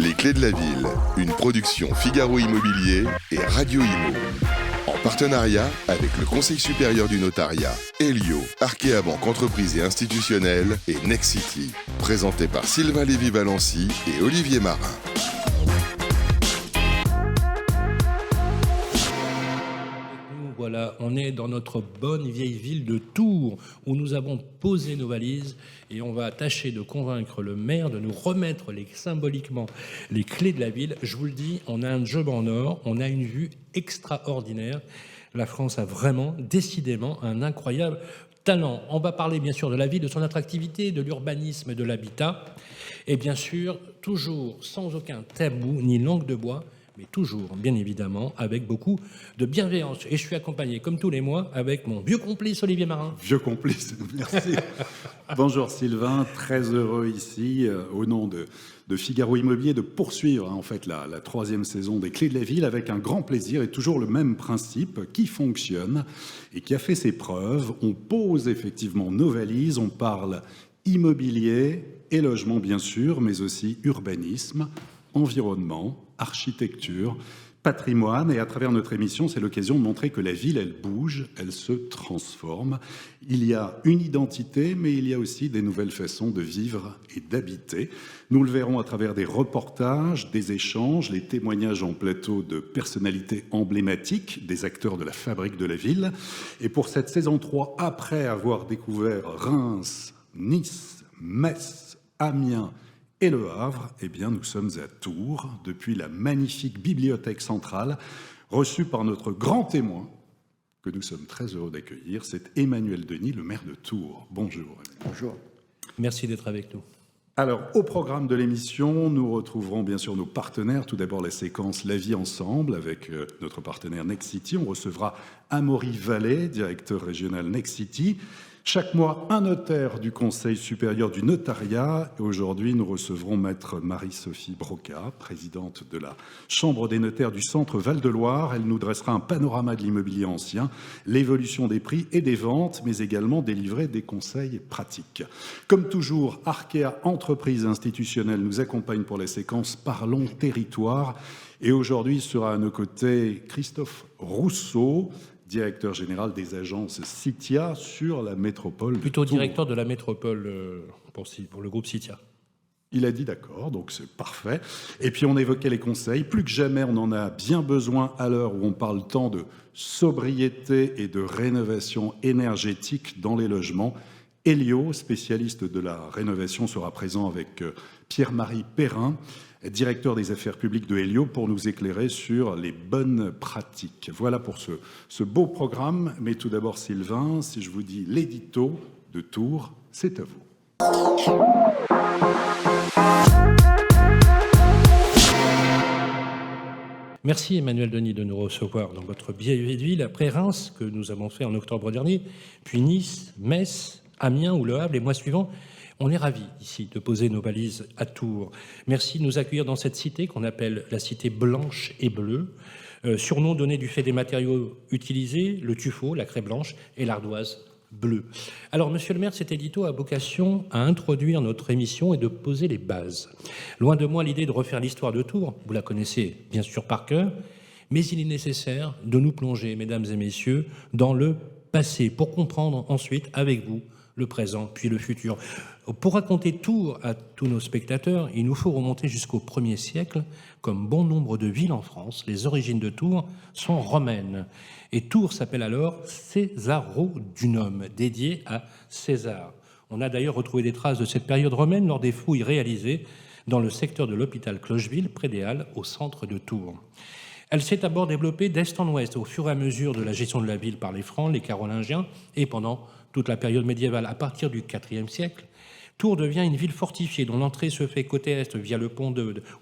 Les Clés de la Ville, une production Figaro Immobilier et Radio Imo. En partenariat avec le Conseil supérieur du notariat, Elio, Arkea Banque Entreprise et Institutionnelle et Nexity. Présenté par Sylvain Lévy-Valency et Olivier Marin. Voilà, on est dans notre bonne vieille ville de Tours où nous avons posé nos valises et on va tâcher de convaincre le maire de nous remettre symboliquement les clés de la ville. Je vous le dis, on a un job en or, on a une vue extraordinaire. La France a vraiment, décidément, un incroyable talent. On va parler bien sûr de la ville, de son attractivité, de l'urbanisme, de l'habitat et bien sûr, toujours sans aucun tabou ni langue de bois, mais toujours, bien évidemment, avec beaucoup de bienveillance. Et je suis accompagné, comme tous les mois, avec mon vieux complice Olivier Marin. Vieux complice, merci. Bonjour Sylvain, très heureux ici, au nom de Figaro Immobilier, de poursuivre en fait la troisième saison des Clés de la Ville avec un grand plaisir et toujours le même principe qui fonctionne et qui a fait ses preuves. On pose effectivement nos valises, on parle immobilier et logement bien sûr, mais aussi urbanisme, environnement, architecture, patrimoine. Et à travers notre émission, c'est l'occasion de montrer que la ville, elle bouge, elle se transforme. Il y a une identité, mais il y a aussi des nouvelles façons de vivre et d'habiter. Nous le verrons à travers des reportages, des échanges, les témoignages en plateau de personnalités emblématiques, des acteurs de la fabrique de la ville. Et pour cette saison 3, après avoir découvert Reims, Nice, Metz, Amiens, et Le Havre, eh bien, nous sommes à Tours, depuis la magnifique bibliothèque centrale, reçue par notre grand témoin, que nous sommes très heureux d'accueillir, c'est Emmanuel Denis, le maire de Tours. Bonjour. Bonjour. Merci d'être avec nous. Alors, au programme de l'émission, nous retrouverons bien sûr nos partenaires. Tout d'abord, la séquence La vie ensemble avec notre partenaire Nexity. On recevra Amaury Vallée, directeur régional Nexity. Chaque mois, un notaire du Conseil supérieur du notariat. Et aujourd'hui, nous recevrons maître Marie-Sophie Broca, présidente de la Chambre des notaires du Centre Val-de-Loire. Elle nous dressera un panorama de l'immobilier ancien, l'évolution des prix et des ventes, mais également délivrer des conseils pratiques. Comme toujours, Arkea Entreprise Institutionnelle nous accompagne pour la séquence Parlons Territoire. Et aujourd'hui sera à nos côtés Christophe Rousseau, directeur général des agences Citia sur la métropole. Plutôt directeur de la métropole pour le groupe Citia. Il a dit d'accord, donc c'est parfait. Et puis on évoquait les conseils. Plus que jamais, on en a bien besoin à l'heure où on parle tant de sobriété et de rénovation énergétique dans les logements. Elio, spécialiste de la rénovation, sera présent avec Pierre-Marie Perrin, directeur des affaires publiques de Elio, pour nous éclairer sur les bonnes pratiques. Voilà pour ce beau programme. Mais tout d'abord, Sylvain, si je vous dis l'édito de Tours, c'est à vous. Merci Emmanuel Denis de nous recevoir dans votre vieille ville après Reims, que nous avons fait en octobre dernier, puis Nice, Metz, Amiens ou Le Havre les mois suivants. On est ravis ici de poser nos valises à Tours. Merci de nous accueillir dans cette cité qu'on appelle la cité blanche et bleue, surnom donné du fait des matériaux utilisés, le tuffeau, la craie blanche et l'ardoise bleue. Alors, monsieur le maire, cet édito a vocation à introduire notre émission et de poser les bases. Loin de moi l'idée de refaire l'histoire de Tours, vous la connaissez bien sûr par cœur, mais il est nécessaire de nous plonger, mesdames et messieurs, dans le passé pour comprendre ensuite avec vous le présent, puis le futur. Pour raconter Tours à tous nos spectateurs, il nous faut remonter jusqu'au 1er siècle. Comme bon nombre de villes en France, les origines de Tours sont romaines. Et Tours s'appelle alors Cæsarodunum, dédié à César. On a d'ailleurs retrouvé des traces de cette période romaine lors des fouilles réalisées dans le secteur de l'hôpital Clocheville, près des Halles, au centre de Tours. Elle s'est d'abord développée d'est en ouest, au fur et à mesure de la gestion de la ville par les Francs, les Carolingiens, et pendant toute la période médiévale. À partir du IVe siècle, Tours devient une ville fortifiée dont l'entrée se fait côté est via le pont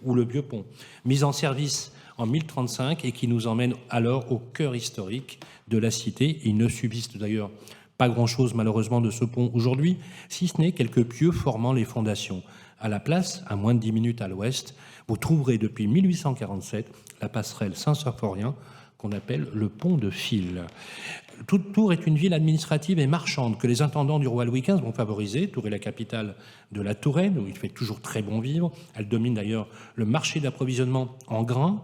ou le vieux pont, mise en service en 1035 et qui nous emmène alors au cœur historique de la cité. Il ne subsiste d'ailleurs pas grand-chose malheureusement de ce pont aujourd'hui, si ce n'est quelques pieux formant les fondations. À la place, à moins de 10 minutes à l'ouest, vous trouverez depuis 1847 la passerelle Saint-Symphorien, qu'on appelle le pont de Fil. Tours est une ville administrative et marchande que les intendants du roi Louis XV vont favoriser. Tours est la capitale de la Touraine, où il fait toujours très bon vivre. Elle domine d'ailleurs le marché d'approvisionnement en grains,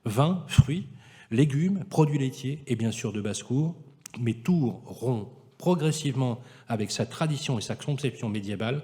vins, fruits, légumes, produits laitiers et bien sûr de basse-cour. Mais Tours rompt progressivement avec sa tradition et sa conception médiévale.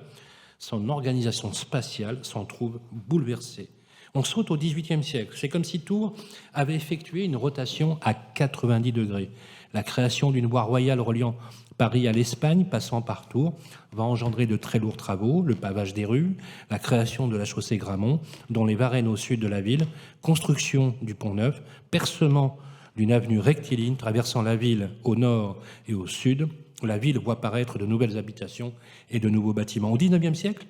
Son organisation spatiale s'en trouve bouleversée. On saute au XVIIIe siècle. C'est comme si Tours avait effectué une rotation à 90 degrés. La création d'une voie royale reliant Paris à l'Espagne, passant par Tours, va engendrer de très lourds travaux, le pavage des rues, la création de la chaussée Grammont, dont les Varennes au sud de la ville, construction du Pont-Neuf, percement d'une avenue rectiligne traversant la ville au nord et au sud. La ville voit apparaître de nouvelles habitations et de nouveaux bâtiments. Au XIXe siècle,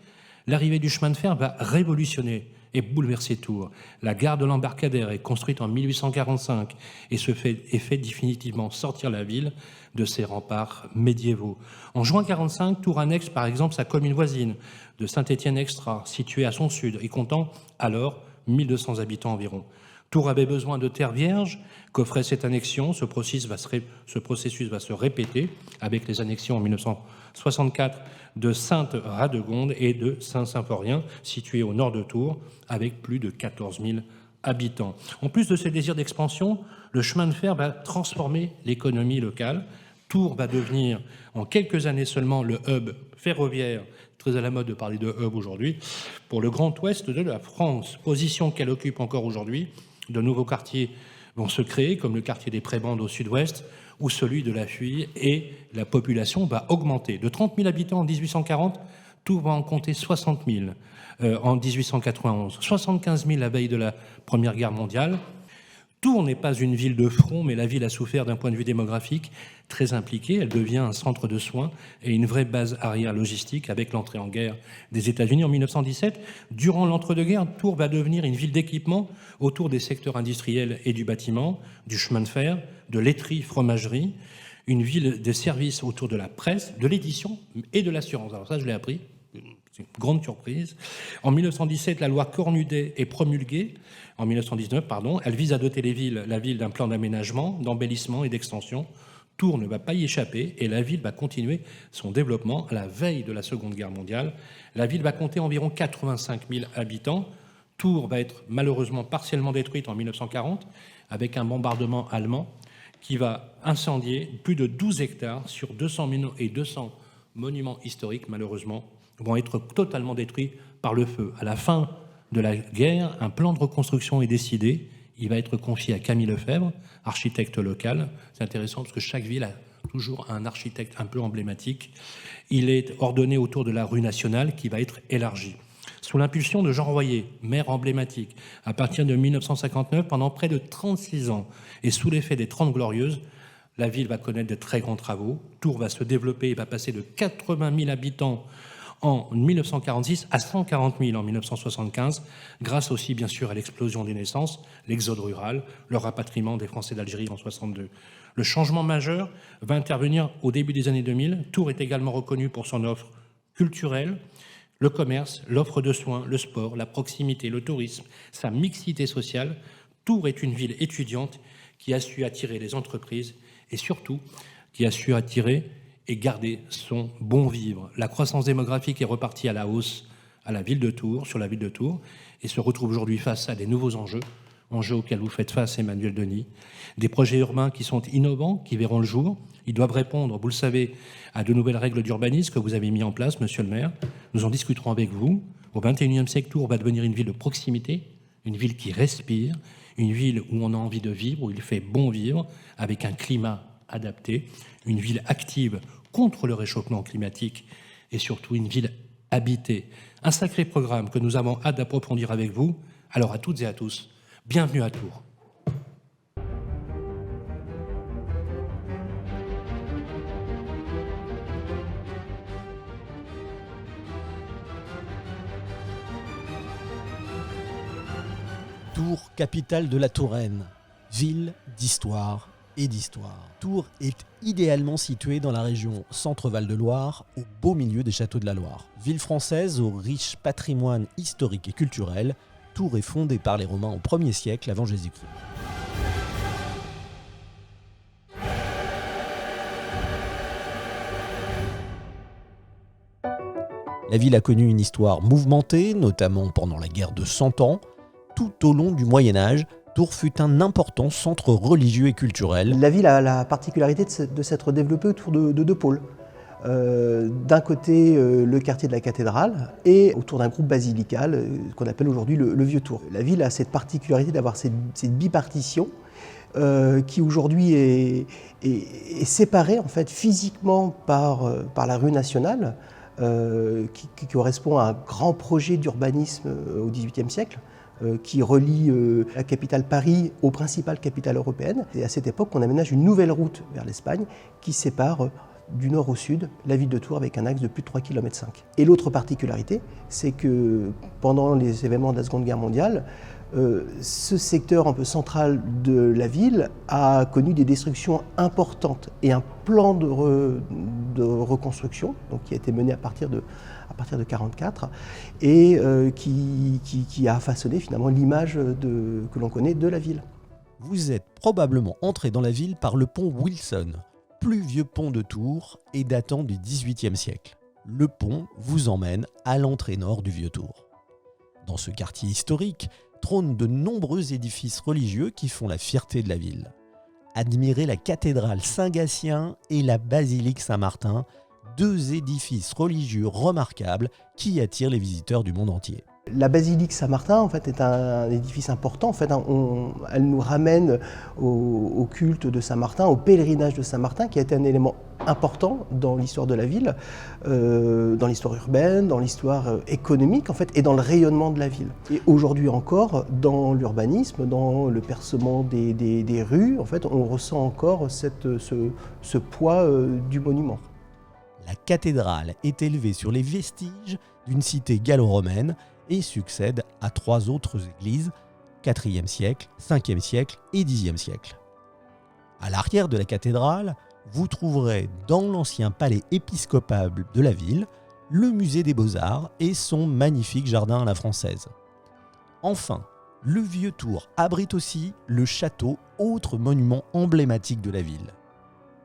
l'arrivée du chemin de fer va révolutionner et bouleverser Tours. La gare de l'Embarcadère est construite en 1845 et fait définitivement sortir la ville de ses remparts médiévaux. En juin 1945, Tours annexe par exemple sa commune voisine de Saint-Étienne-Extra, située à son sud et comptant alors 1200 habitants environ. Tours avait besoin de terres vierges qu'offrait cette annexion. Ce processus va se répéter avec les annexions en 1964 de Sainte-Radegonde et de Saint-Symphorien, situés au nord de Tours, avec plus de 14 000 habitants. En plus de ce désir d'expansion, le chemin de fer va transformer l'économie locale. Tours va devenir, en quelques années seulement, le hub ferroviaire, très à la mode de parler de hub aujourd'hui, pour le Grand Ouest de la France, position qu'elle occupe encore aujourd'hui. De nouveaux quartiers vont se créer, comme le quartier des Prébendes au sud-ouest, ou celui de la Fuye, et la population va augmenter. De 30 000 habitants en 1840, Tours va en compter 60 000 en 1891, 75 000 la veille de la Première Guerre mondiale. Tours n'est pas une ville de front, mais la ville a souffert d'un point de vue démographique très impliqué. Elle devient un centre de soins et une vraie base arrière logistique avec l'entrée en guerre des États-Unis en 1917. Durant l'entre-deux-guerres, Tours va devenir une ville d'équipement autour des secteurs industriels et du bâtiment, du chemin de fer, de laiterie, fromagerie, une ville de services autour de la presse, de l'édition et de l'assurance. Alors ça, je l'ai appris. C'est une grande surprise. En 1917, la loi Cornudet est promulguée. En 1919, elle vise à doter la ville d'un plan d'aménagement, d'embellissement et d'extension. Tours ne va pas y échapper et la ville va continuer son développement à la veille de la Seconde Guerre mondiale. La ville va compter environ 85 000 habitants. Tours va être malheureusement partiellement détruite en 1940 avec un bombardement allemand qui va incendier plus de 12 hectares sur 200 monuments historiques, malheureusement, vont être totalement détruits par le feu. À la fin de la guerre, un plan de reconstruction est décidé. Il va être confié à Camille Lefebvre, architecte local. C'est intéressant parce que chaque ville a toujours un architecte un peu emblématique. Il est ordonné autour de la rue nationale qui va être élargie. Sous l'impulsion de Jean Royer, maire emblématique, à partir de 1959, pendant près de 36 ans, et sous l'effet des 30 Glorieuses, la ville va connaître de très grands travaux. Tours va se développer et va passer de 80 000 habitants en 1946 à 140 000 en 1975, grâce aussi bien sûr à l'explosion des naissances, l'exode rural, le rapatriement des Français d'Algérie en 1962. Le changement majeur va intervenir au début des années 2000. Tours est également reconnu pour son offre culturelle, le commerce, l'offre de soins, le sport, la proximité, le tourisme, sa mixité sociale. Tours est une ville étudiante qui a su attirer les entreprises et surtout qui a su attirer et garder son bon vivre. La croissance démographique est repartie à la hausse sur la ville de Tours, et se retrouve aujourd'hui face à des nouveaux enjeux auxquels vous faites face, Emmanuel Denis. Des projets urbains qui sont innovants, qui verront le jour. Ils doivent répondre, vous le savez, à de nouvelles règles d'urbanisme que vous avez mis en place, monsieur le maire. Nous en discuterons avec vous. Au XXIe siècle, Tours va devenir une ville de proximité, une ville qui respire, une ville où on a envie de vivre, où il fait bon vivre, avec un climat adapté, une ville active contre le réchauffement climatique et surtout une ville habitée. Un sacré programme que nous avons hâte d'approfondir avec vous. Alors à toutes et à tous, bienvenue à Tours. Tours, capitale de la Touraine, ville d'histoire et d'histoire. Tours est idéalement située dans la région Centre-Val de Loire, au beau milieu des châteaux de la Loire. Ville française au riche patrimoine historique et culturel, Tours est fondée par les Romains au 1er siècle avant Jésus-Christ. La ville a connu une histoire mouvementée, notamment pendant la guerre de 100 ans. Tout au long du Moyen-Âge, Tours fut un important centre religieux et culturel. La ville a la particularité de s'être développée autour de deux pôles. D'un côté, le quartier de la cathédrale et autour d'un groupe basilical qu'on appelle aujourd'hui le Vieux-Tours. La ville a cette particularité d'avoir cette bipartition qui aujourd'hui est séparée en fait, physiquement par la rue nationale qui correspond à un grand projet d'urbanisme au XVIIIe siècle. Qui relie la capitale Paris aux principales capitales européennes. Et à cette époque, on aménage une nouvelle route vers l'Espagne qui sépare du nord au sud la ville de Tours avec un axe de plus de 3,5 km. Et l'autre particularité, c'est que pendant les événements de la Seconde Guerre mondiale, ce secteur un peu central de la ville a connu des destructions importantes et un plan de reconstruction donc, qui a été mené à partir de 1944 et qui a façonné finalement l'image que l'on connaît de la ville. Vous êtes probablement entré dans la ville par le pont Wilson, plus vieux pont de Tours et datant du XVIIIe siècle. Le pont vous emmène à l'entrée nord du Vieux-Tours. Dans ce quartier historique, trônent de nombreux édifices religieux qui font la fierté de la ville. Admirez la cathédrale Saint-Gatien et la basilique Saint-Martin, deux édifices religieux remarquables qui attirent les visiteurs du monde entier. La basilique Saint-Martin en fait, est un édifice important. En fait, elle nous ramène au culte de Saint-Martin, au pèlerinage de Saint-Martin, qui a été un élément important dans l'histoire de la ville, dans l'histoire urbaine, dans l'histoire économique en fait, et dans le rayonnement de la ville. Et aujourd'hui encore, dans l'urbanisme, dans le percement des rues, en fait, on ressent encore ce poids du monument. La cathédrale est élevée sur les vestiges d'une cité gallo-romaine et succède à trois autres églises, 4e siècle, 5e siècle et 10e siècle. À l'arrière de la cathédrale, vous trouverez dans l'ancien palais épiscopal de la ville, le musée des Beaux-Arts et son magnifique jardin à la française. Enfin, le Vieux-Tours abrite aussi le château, autre monument emblématique de la ville.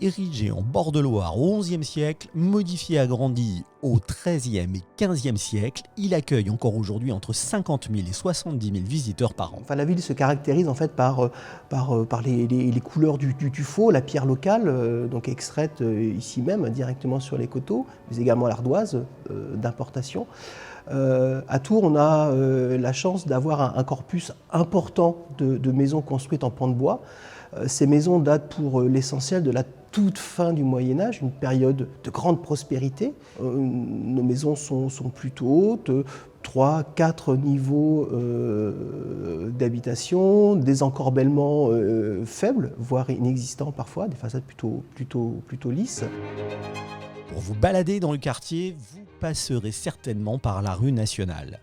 Érigé en bord de Loire au XIe siècle, modifié et agrandi au XIIIe et XVe siècle, il accueille encore aujourd'hui entre 50 000 et 70 000 visiteurs par an. Enfin, la ville se caractérise en fait par les couleurs du tuffeau, la pierre locale, donc extraite ici même directement sur les coteaux, mais également l'ardoise d'importation. À Tours, on a la chance d'avoir un corpus important de maisons construites en pans de bois. Ces maisons datent pour l'essentiel de la toute fin du Moyen-Âge, une période de grande prospérité. Nos maisons sont plutôt hautes, 3-4 niveaux d'habitation, des encorbellements faibles, voire inexistants parfois, des façades plutôt lisses. Pour vous balader dans le quartier, vous passerez certainement par la rue Nationale.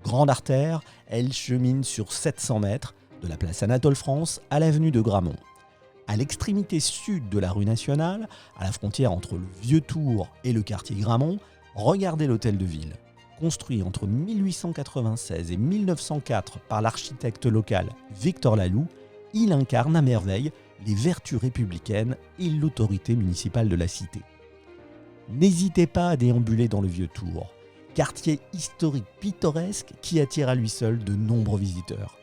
Grande artère, elle chemine sur 700 mètres, de la place Anatole-France à l'avenue de Gramont. À l'extrémité sud de la rue Nationale, à la frontière entre le Vieux-Tours et le quartier Gramont, regardez l'hôtel de ville. Construit entre 1896 et 1904 par l'architecte local Victor Laloux, il incarne à merveille les vertus républicaines et l'autorité municipale de la cité. N'hésitez pas à déambuler dans le Vieux-Tours, quartier historique pittoresque qui attire à lui seul de nombreux visiteurs.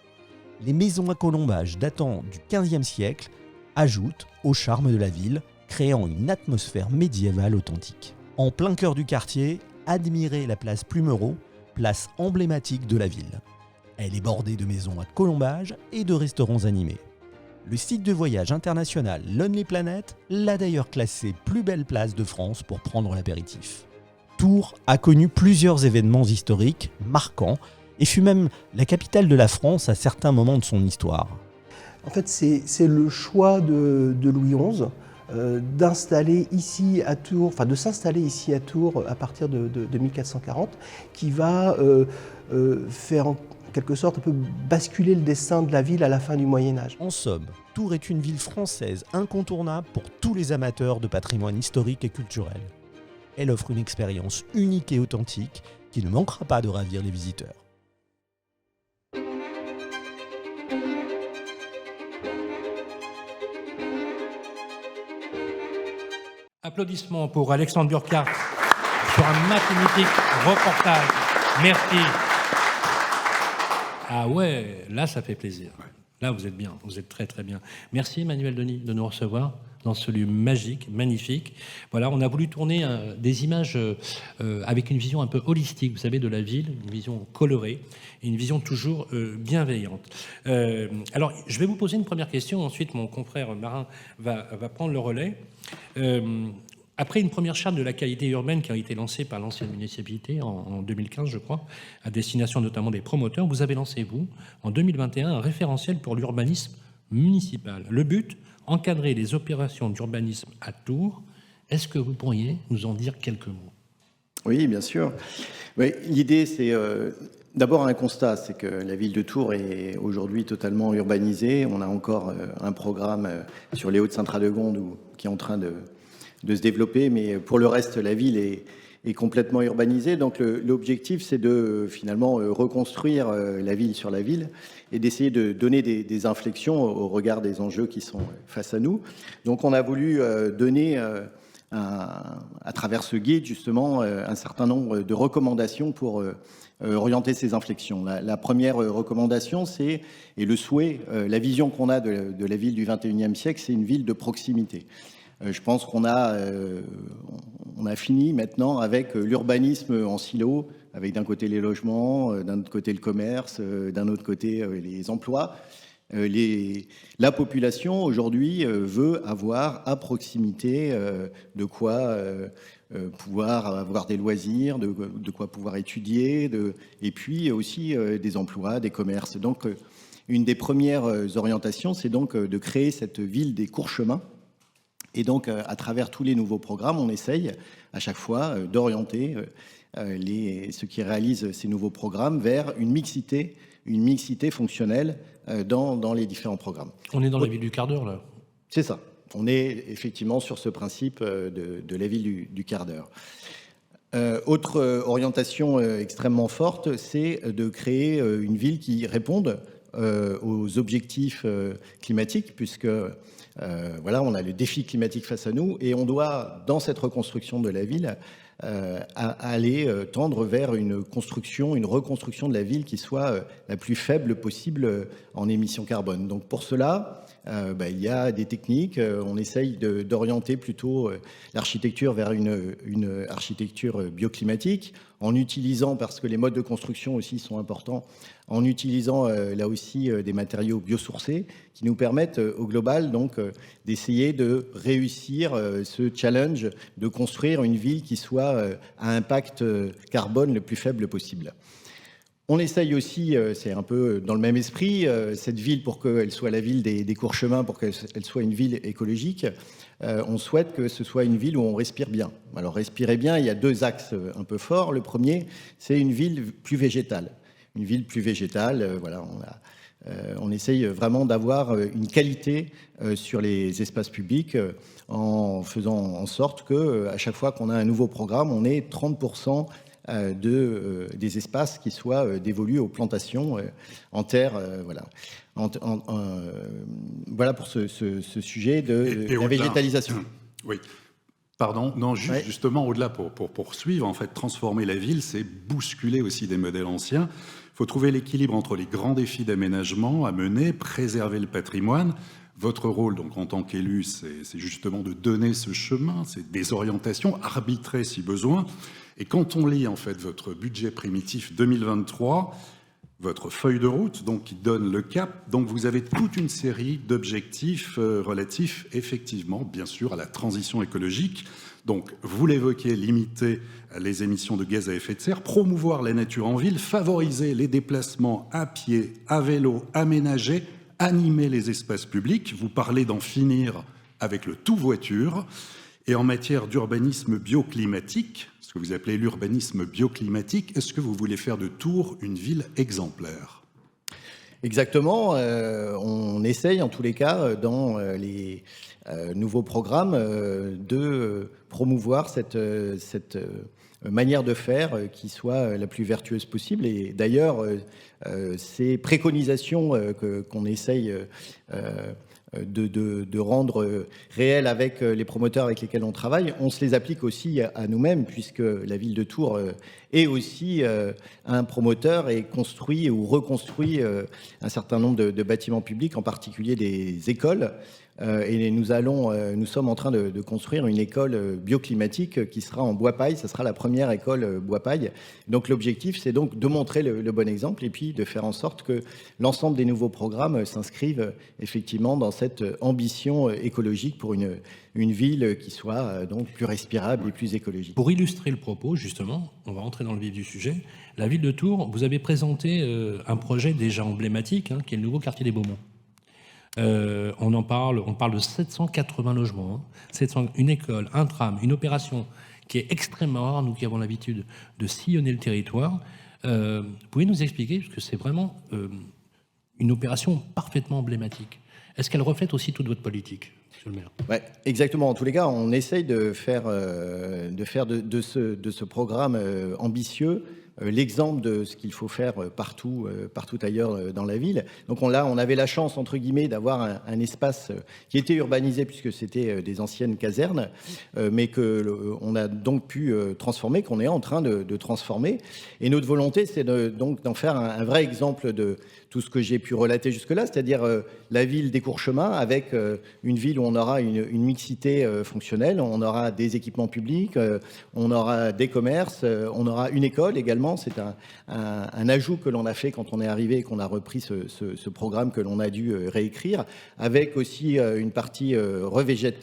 Les maisons à colombages datant du XVe siècle ajoutent au charme de la ville, créant une atmosphère médiévale authentique. En plein cœur du quartier, admirez la place Plumereau, place emblématique de la ville. Elle est bordée de maisons à colombages et de restaurants animés. Le site de voyage international Lonely Planet l'a d'ailleurs classé plus belle place de France pour prendre l'apéritif. Tours a connu plusieurs événements historiques marquants et fut même la capitale de la France à certains moments de son histoire. En fait, c'est le choix de Louis XI d'installer ici à Tours, enfin de s'installer ici à Tours à partir de 1440, qui va faire en quelque sorte un peu basculer le destin de la ville à la fin du Moyen-Âge. En somme, Tours est une ville française incontournable pour tous les amateurs de patrimoine historique et culturel. Elle offre une expérience unique et authentique qui ne manquera pas de ravir les visiteurs. Applaudissements pour Alexandre Burkhardt. sur un magnifique reportage. Merci. Ah ouais, là, ça fait plaisir. Là, vous êtes bien, vous êtes très très bien. Merci Emmanuel Denis de nous recevoir dans ce lieu magique, magnifique. Voilà, on a voulu tourner des images avec une vision un peu holistique, vous savez, de la ville, une vision colorée, et une vision toujours bienveillante. Alors, je vais vous poser une première question, ensuite mon confrère Marin va prendre le relais. Après une première charte de la qualité urbaine qui a été lancée par l'ancienne municipalité en 2015, je crois, à destination notamment des promoteurs, vous avez lancé, vous, en 2021, un référentiel pour l'urbanisme municipal. Le but, encadrer les opérations d'urbanisme à Tours. Est-ce que vous pourriez nous en dire quelques mots ? Oui, bien sûr. Oui, l'idée, c'est d'abord un constat, c'est que la ville de Tours est aujourd'hui totalement urbanisée. On a encore un programme sur les Hauts-de-Saint-Radegonde qui est en train de se développer, mais pour le reste, la ville est complètement urbanisée. Donc l'objectif, c'est de finalement reconstruire la ville sur la ville et d'essayer de donner des inflexions au regard des enjeux qui sont face à nous. Donc on a voulu donner, à travers ce guide, justement, un certain nombre de recommandations pour orienter ces inflexions. La première recommandation, c'est, et le souhait, la vision qu'on a de la ville du XXIe siècle, c'est une ville de proximité. Je pense qu'on a fini maintenant avec l'urbanisme en silo, avec d'un côté les logements, d'un autre côté le commerce, d'un autre côté les emplois. La population aujourd'hui veut avoir à proximité de quoi pouvoir avoir des loisirs, de quoi pouvoir étudier, et puis aussi des emplois, des commerces. Donc une des premières orientations, c'est donc de créer cette ville des courts chemins. Et donc, à travers tous les nouveaux programmes, on essaye à chaque fois d'orienter ceux qui réalisent ces nouveaux programmes vers une mixité fonctionnelle dans les différents programmes. On est dans la ville du quart d'heure, là. C'est ça. On est effectivement sur ce principe de la ville du quart d'heure. Autre orientation extrêmement forte, c'est de créer une ville qui réponde aux objectifs climatiques, puisque voilà, on a le défi climatique face à nous et on doit, dans cette reconstruction de la ville, aller tendre vers une reconstruction de la ville qui soit la plus faible possible en émissions carbone. Donc pour cela, il y a des techniques. On essaye d'orienter plutôt l'architecture vers une architecture bioclimatique, en utilisant, parce que les modes de construction aussi sont importants, en utilisant là aussi des matériaux biosourcés qui nous permettent au global donc d'essayer de réussir ce challenge de construire une ville qui soit à impact carbone le plus faible possible. On essaye aussi, c'est un peu dans le même esprit, cette ville pour qu'elle soit la ville des courts chemins, pour qu'elle soit une ville écologique, on souhaite que ce soit une ville où on respire bien. Alors respirer bien, il y a deux axes un peu forts. Le premier, c'est une ville plus végétale. Une ville plus végétale, voilà, on essaye vraiment d'avoir une qualité sur les espaces publics en faisant en sorte que à chaque fois qu'on a un nouveau programme, on ait 30% des espaces qui soient dévolus aux plantations en terre, voilà. Voilà pour ce sujet de la végétalisation. Oui. Pardon, non, justement, au-delà, pour poursuivre, en fait, transformer la ville, c'est bousculer aussi des modèles anciens. Il faut trouver l'équilibre entre les grands défis d'aménagement à mener, préserver le patrimoine. Votre rôle, donc, en tant qu'élu, c'est justement de donner ce chemin, c'est des orientations, arbitrer si besoin. Et quand on lit, en fait, votre budget primitif 2023, votre feuille de route, donc, qui donne le cap, donc vous avez toute une série d'objectifs relatifs, effectivement, bien sûr, à la transition écologique. Donc, vous l'évoquez, limiter les émissions de gaz à effet de serre, promouvoir la nature en ville, favoriser les déplacements à pied, à vélo, aménager, animer les espaces publics. Vous parlez d'en finir avec le tout-voiture. Et en matière d'urbanisme bioclimatique, ce que vous appelez l'urbanisme bioclimatique, est-ce que vous voulez faire de Tours une ville exemplaire ? Exactement. On essaye, en tous les cas, dans les nouveaux programmes, de promouvoir cette manière de faire qui soit la plus vertueuse possible. Et d'ailleurs, ces préconisations qu'on essaye de rendre réel avec les promoteurs avec lesquels on travaille, on se les applique aussi à nous-mêmes, puisque la ville de Tours est aussi un promoteur et construit ou reconstruit un certain nombre de bâtiments publics, en particulier des écoles. Et nous sommes en train de construire une école bioclimatique qui sera en bois paille. Ça sera la première école bois paille. Donc l'objectif, c'est donc de montrer le bon exemple et puis de faire en sorte que l'ensemble des nouveaux programmes s'inscrivent effectivement dans cette ambition écologique pour une ville qui soit donc plus respirable et plus écologique. Pour illustrer le propos, justement, on va rentrer dans le vif du sujet. La ville de Tours, vous avez présenté un projet déjà emblématique, qui est le nouveau quartier des Beaumonts. On parle de 780 logements, une école, un tram, une opération qui est extrêmement rare, nous qui avons l'habitude de sillonner le territoire. Vous pouvez nous expliquer, parce que c'est vraiment une opération parfaitement emblématique. Est-ce qu'elle reflète aussi toute votre politique, monsieur le maire ? Ouais, exactement. En tous les cas, on essaye de faire de ce programme ambitieux l'exemple de ce qu'il faut faire partout ailleurs dans la ville. Donc on avait la chance, entre guillemets, d'avoir un espace qui était urbanisé puisque c'était des anciennes casernes, mais qu'on a donc pu transformer, qu'on est en train de transformer. Et notre volonté, c'est donc d'en faire un vrai exemple de tout ce que j'ai pu relater jusque-là, c'est-à-dire la ville des Courchemins avec une ville où on aura une mixité fonctionnelle, on aura des équipements publics, on aura des commerces, on aura une école également. C'est un ajout que l'on a fait quand on est arrivé et qu'on a repris ce programme que l'on a dû réécrire, avec aussi une partie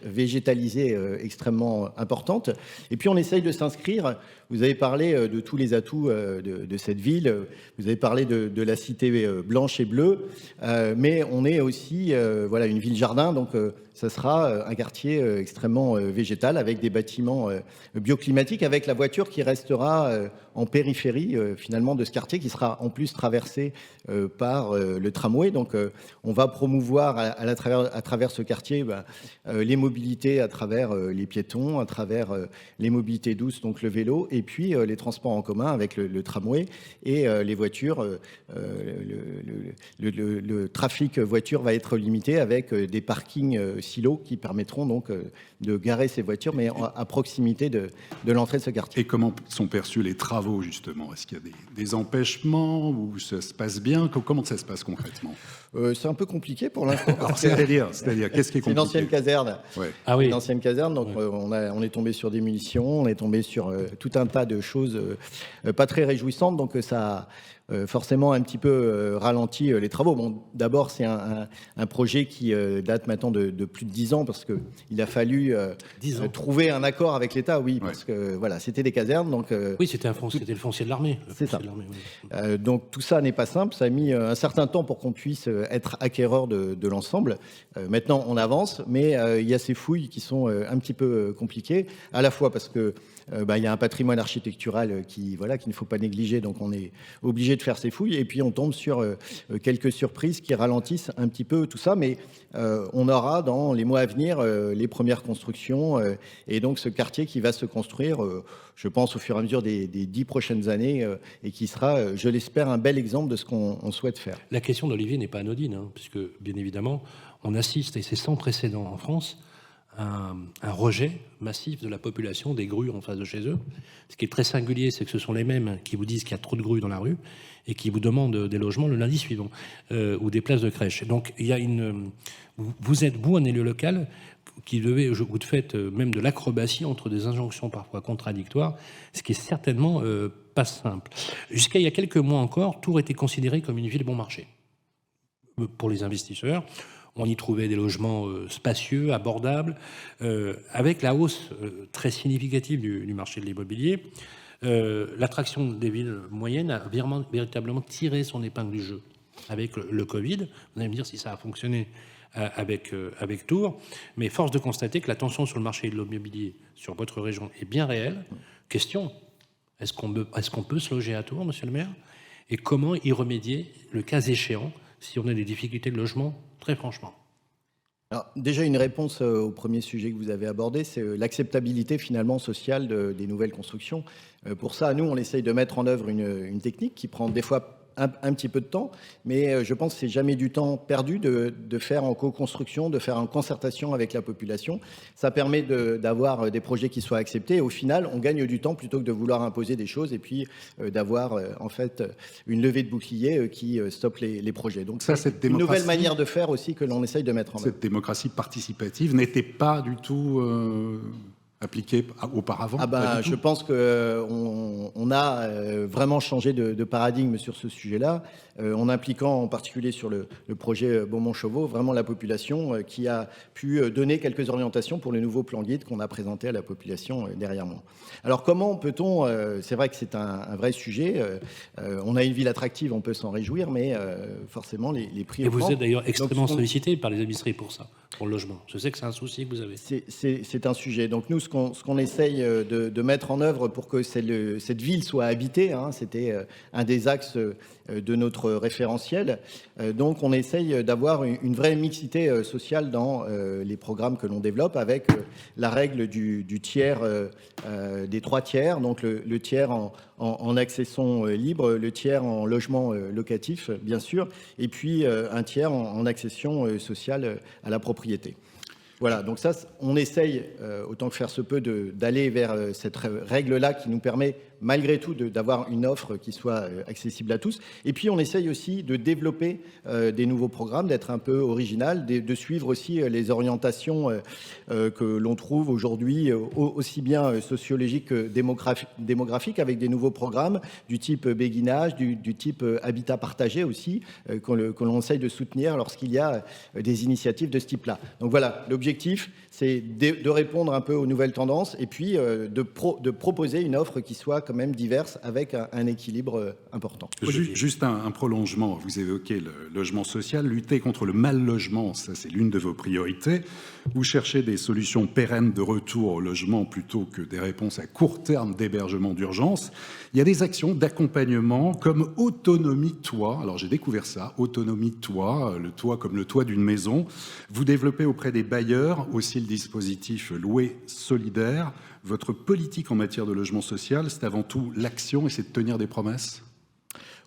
végétalisée extrêmement importante. Et puis on essaye de s'inscrire. Vous avez parlé de tous les atouts de cette ville, vous avez parlé de la cité blanche et bleue, mais on est aussi une ville-jardin, donc ça sera un quartier extrêmement végétal avec des bâtiments bioclimatiques, avec la voiture qui restera en périphérie finalement de ce quartier, qui sera en plus traversé par le tramway. Donc on va promouvoir à travers ce quartier les mobilités à travers les piétons, à travers les mobilités douces, donc le vélo, et puis les transports en commun avec le tramway et les voitures. Le trafic voiture va être limité avec des parkings silos qui permettront donc de garer ces voitures, mais à proximité de l'entrée de ce quartier. Et comment sont perçus les travaux, justement ? Est-ce qu'il y a des empêchements ou ça se passe bien ? Comment ça se passe concrètement ? C'est un peu compliqué pour l'instant. C'est-à-dire, qu'est-ce qui est compliqué ? C'est une ancienne caserne. Ouais. Ah oui. Une ancienne caserne, donc on est tombé sur des munitions, on est tombé sur tout un tas de choses pas très réjouissantes, donc ça forcément un petit peu ralenti les travaux. Bon, d'abord, c'est un projet qui date maintenant de plus de 10 ans, parce qu'il a fallu trouver un accord avec l'État, parce que voilà, c'était des casernes. Donc, oui, c'était le foncier de l'armée. C'est ça. Donc tout ça n'est pas simple, ça a mis un certain temps pour qu'on puisse être acquéreur de l'ensemble. Maintenant, on avance, mais il y a ces fouilles qui sont un petit peu compliquées, à la fois parce que il y a un patrimoine architectural qui ne faut pas négliger, donc on est obligé de faire ces fouilles, et puis on tombe sur quelques surprises qui ralentissent un petit peu tout ça, mais on aura dans les mois à venir les premières constructions, et donc ce quartier qui va se construire, je pense, au fur et à mesure des 10 prochaines années, et qui sera, je l'espère, un bel exemple de ce qu'on souhaite faire. La question d'Olivier n'est pas anodine, puisque, bien évidemment, on assiste, et c'est sans précédent en France, un rejet massif de la population des grues en face de chez eux. Ce qui est très singulier, c'est que ce sont les mêmes qui vous disent qu'il y a trop de grues dans la rue et qui vous demandent des logements le lundi suivant ou des places de crèche. Donc il y a vous êtes, un élu local qui vous faites même de l'acrobatie entre des injonctions parfois contradictoires, ce qui est certainement pas simple. Jusqu'à il y a quelques mois encore, Tours était considéré comme une ville bon marché pour les investisseurs. On y trouvait des logements spacieux, abordables, avec la hausse très significative du marché de l'immobilier. L'attraction des villes moyennes a véritablement tiré son épingle du jeu avec le Covid. Vous allez me dire si ça a fonctionné avec Tours, mais force de constater que la tension sur le marché de l'immobilier sur votre région est bien réelle. Question, est-ce qu'on peut se loger à Tours, monsieur le maire ? Et comment y remédier, le cas échéant, si on a des difficultés de logement, très franchement? Alors, déjà, une réponse au premier sujet que vous avez abordé, c'est l'acceptabilité finalement sociale des nouvelles constructions. Pour ça, nous, on essaye de mettre en œuvre une technique qui prend des fois un petit peu de temps, mais je pense que c'est jamais du temps perdu de faire en co-construction, de faire en concertation avec la population. Ça permet d'avoir des projets qui soient acceptés. Et au final, on gagne du temps plutôt que de vouloir imposer des choses et puis d'avoir en fait une levée de bouclier qui stoppe les projets. Donc ça, c'est une nouvelle manière de faire aussi que l'on essaye de mettre en œuvre. Cette démocratie participative n'était pas du tout appliquée auparavant? Je pense qu'on a vraiment changé de paradigme sur ce sujet-là, en impliquant en particulier sur le projet Beaumont-Chauveau, vraiment la population qui a pu donner quelques orientations pour le nouveau plan guide qu'on a présenté à la population derrière moi. Alors comment peut-on, c'est vrai que c'est un vrai sujet, on a une ville attractive, on peut s'en réjouir, mais forcément les prix... Et vous êtes d'ailleurs extrêmement sollicité par les administrés pour ça, pour le logement. Je sais que c'est un souci que vous avez. C'est un sujet. Donc nous, ce qu'on essaye de mettre en œuvre pour que cette ville soit habitée, hein, c'était un des axes de notre référentiel. Donc on essaye d'avoir une vraie mixité sociale dans les programmes que l'on développe avec la règle du tiers, des 3 tiers, donc le tiers en accession libre, le tiers en logement locatif, bien sûr, et puis un tiers en accession sociale à la propriété. Voilà, donc ça, on essaye, autant que faire se peut, d'aller vers cette règle-là qui nous permet, malgré tout, d'avoir une offre qui soit accessible à tous. Et puis, on essaye aussi de développer des nouveaux programmes, d'être un peu original, de suivre aussi les orientations que l'on trouve aujourd'hui, aussi bien sociologiques que démographiques, avec des nouveaux programmes du type béguinage, du type habitat partagé aussi, que l'on essaye de soutenir lorsqu'il y a des initiatives de ce type-là. Donc voilà, l'objectif, c'est de répondre un peu aux nouvelles tendances et puis de proposer une offre qui soit quand même diverse avec un équilibre important. Juste un prolongement, vous évoquez le logement social, lutter contre le mal logement, ça c'est l'une de vos priorités. Vous cherchez des solutions pérennes de retour au logement plutôt que des réponses à court terme d'hébergement d'urgence. Il y a des actions d'accompagnement comme Autonomie Toit. Alors j'ai découvert ça, Autonomie Toit, le toit comme le toit d'une maison. Vous développez auprès des bailleurs aussi le dispositif Louer solidaire. Votre politique en matière de logement social, c'est avant tout l'action et c'est de tenir des promesses?